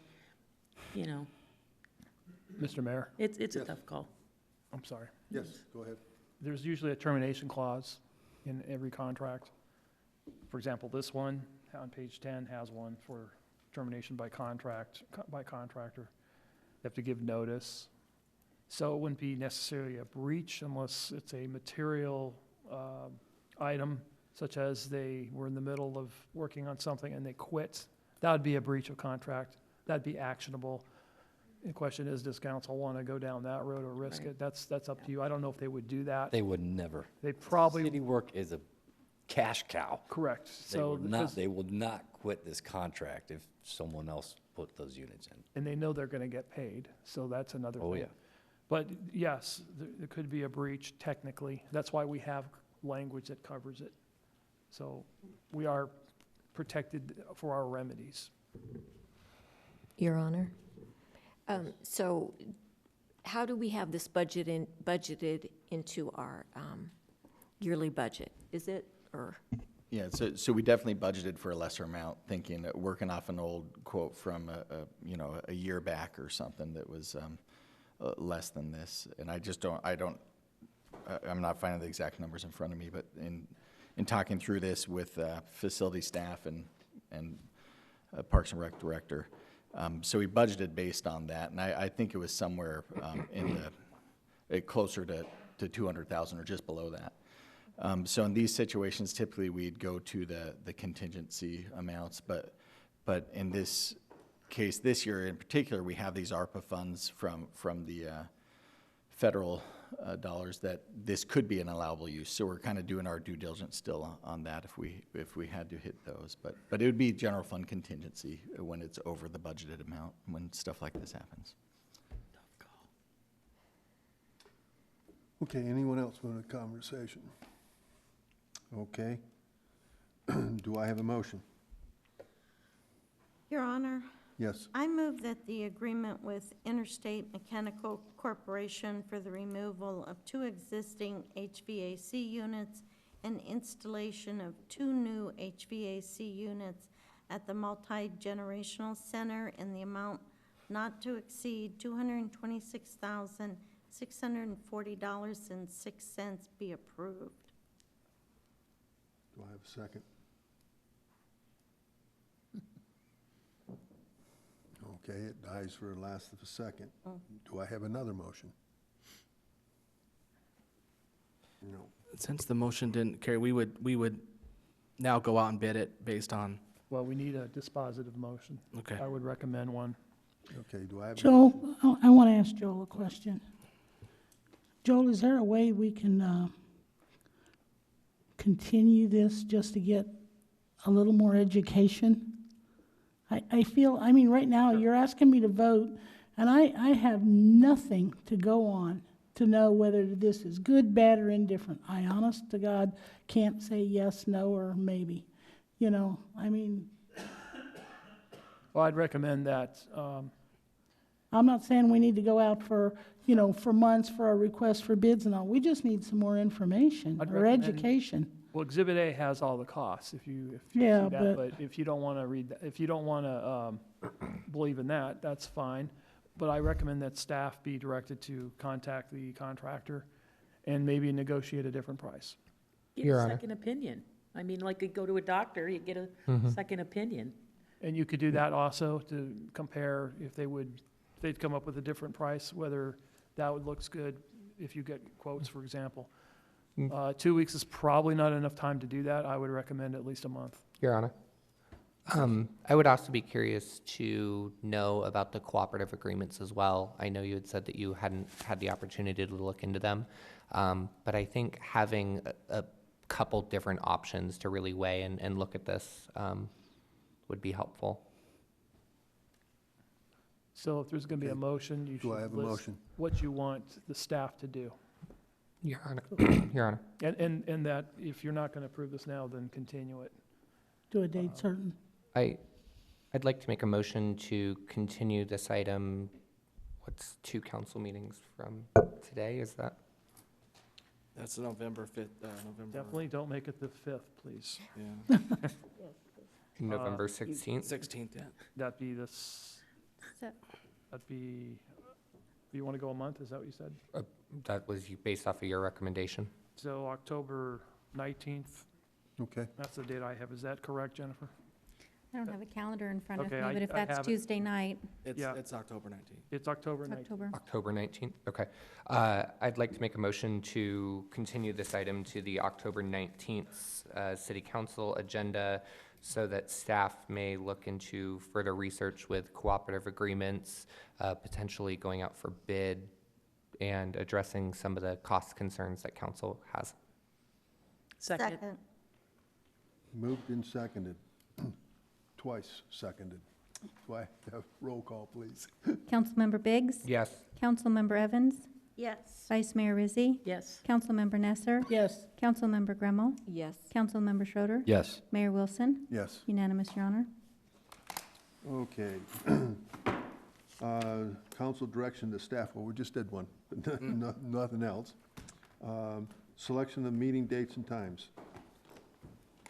Mr. Mayor, it's a tough call. I'm sorry. Yes, go ahead. There's usually a termination clause in every contract. For example, this one on page 10 has one for termination by contractor. They have to give notice. So it wouldn't be necessarily a breach unless it's a material item, such as they were in the middle of working on something and they quit. That would be a breach of contract. That'd be actionable. The question is, does council want to go down that road or risk it? That's up to you. I don't know if they would do that. They would never. They probably. City work is a cash cow. Correct. They will not quit this contract if someone else put those units in. And they know they're going to get paid, so that's another thing. Oh, yeah. But yes, there could be a breach technically. That's why we have language that covers it. So we are protected for our remedies. Your Honor. So how do we have this budgeted into our yearly budget? Is it, or? Yeah, so we definitely budgeted for a lesser amount, thinking, working off an old quote from a year back or something that was less than this. And I'm not finding the exact numbers in front of me, but in talking through this with facility staff and Parks and Rec director, so we budgeted based on that, and I think it was somewhere closer to 200,000 or just below that. So in these situations, typically we'd go to the contingency amounts, but in this case, this year in particular, we have these ARPA funds from the federal dollars that this could be an allowable use. So we're kind of doing our due diligence still on that if we had to hit those. But it would be general fund contingency when it's over the budgeted amount, when stuff like this happens. Okay, anyone else want a conversation? Okay. Do I have a motion? Your Honor, Yes. I move that the agreement with Interstate Mechanical Corporation for the removal of 2 existing HVAC units and installation of 2 new HVAC units at the multi-generational center in the amount not to exceed $226,640.06 be approved. Do I have a second? Okay, it dies for the last of a second. Do I have another motion? No. Since the motion didn't carry, we would now go out and bid it based on. Well, we need a dispositive motion. Okay. I would recommend one. Okay, do I have? Joel, I want to ask Joel a question. Joel, is there a way we can continue this just to get a little more education? I feel, right now, you're asking me to vote, and I have nothing to go on to know whether this is good, bad, or indifferent. I, honest to God, can't say yes, no, or maybe. Well, I'd recommend that. I'm not saying we need to go out for months for a request for bids and all. We just need some more information or education. Well, Exhibit A has all the costs, if you Yeah, see that, but if you don't want to read that, if you don't want to believe in that, that's fine. But I recommend that staff be directed to contact the contractor and maybe negotiate a different price. Get a second opinion. Like you go to a doctor, you get a second opinion. And you could do that also to compare if they'd come up with a different price, whether that looks good if you get quotes, for example. 2 weeks is probably not enough time to do that. I would recommend at least a month. Your Honor, I would also be curious to know about the cooperative agreements as well. I know you had said that you hadn't had the opportunity to look into them, but I think having a couple different options to really weigh and look at this would be helpful. So if there's going to be a motion, you Do I have should a list motion? what you want the staff to do. Your Honor. Your Honor. And that if you're not going to approve this now, then continue it. Do a date certain. I'd like to make a motion to continue this item. What's 2 council meetings from today? Is that? That's November 5th, November. Definitely don't make it the 5th, please. Yeah. November 16th? 16th, yeah. That'd be that'd be, you want to go a month, is that what you said? That was based off of your recommendation. So October 19th, Okay. that's the date I have. Is that correct, Jennifer? I don't have a calendar in front of me, Okay, but if I that's have it. Tuesday night, It's October 19th. It's October it's 19th. October. October 19th? Okay. I'd like to make a motion to continue this item to the October 19th City Council agenda so that staff may look into further research with cooperative agreements, potentially going out for bid, and addressing some of the cost concerns that council has. Second. Moved and seconded. Twice seconded. Do I have roll call, please? Councilmember Biggs? Yes. Councilmember Evans? Yes. Vice Mayor Rizzi? Yes. Councilmember Nesser? Yes. Councilmember Gremmel? Yes. Councilmember Schroeder? Yes. Mayor Wilson? Yes. Unanimous, Your Honor. Okay. Council direction to staff, well, we just did one, but nothing else. Selection of meeting dates and times.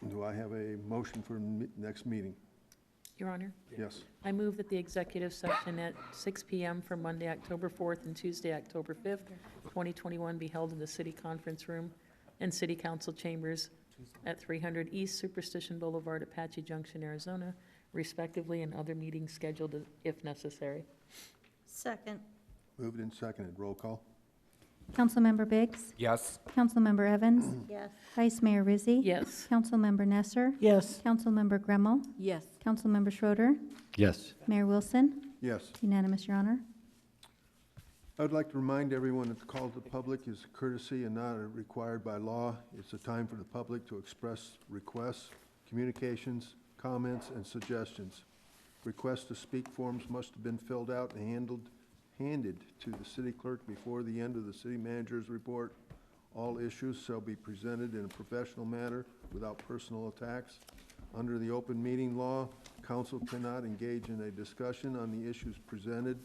Do I have a motion for next meeting? Your Honor, Yes. I move that the executive session at 6 p.m. for Monday, October 4th and Tuesday, October 5th, 2021 be held in the City Conference Room and City Council Chambers at 300 East Superstition Boulevard, Apache Junction, Arizona, respectively, and other meetings scheduled if necessary. Second. Moved and seconded. Roll call? Councilmember Biggs? Yes. Councilmember Evans? Yes. Vice Mayor Rizzi? Yes. Councilmember Nesser? Yes. Councilmember Gremmel? Yes. Councilmember Schroeder? Yes. Mayor Wilson? Yes. Unanimous, Your Honor. I would like to remind everyone that the call to the public is courtesy and not required by law. It's a time for the public to express requests, communications, comments, and suggestions. Requests to speak forms must have been filled out and handed to the city clerk before the end of the city manager's report. All issues shall be presented in a professional manner without personal attacks. Under the open meeting law, council cannot engage in a discussion on the issues presented,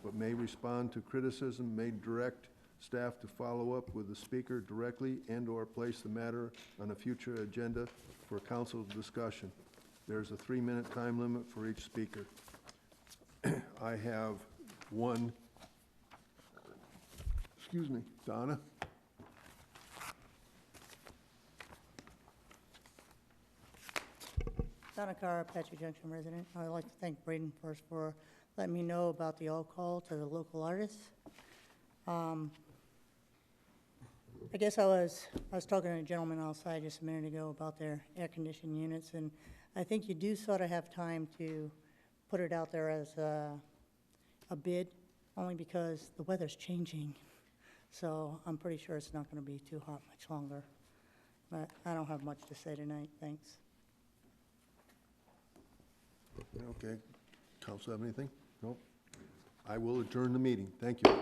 but may respond to criticism, may direct staff to follow up with the speaker directly and/or place the matter on a future agenda for council discussion. There's a 3-minute time limit for each speaker. I have one. Excuse me, Donna? Donna Carr, Apache Junction resident. I'd like to thank Braden first for letting me know about the all-call to the local artists. I guess I was talking to a gentleman outside just a minute ago about their air conditioning units, and I think you do sort of have time to put it out there as a bid, only because the weather's changing. So I'm pretty sure it's not going to be too hot much longer. But I don't have much to say tonight. Thanks. Okay. Council have anything? Nope. I will adjourn the meeting. Thank you.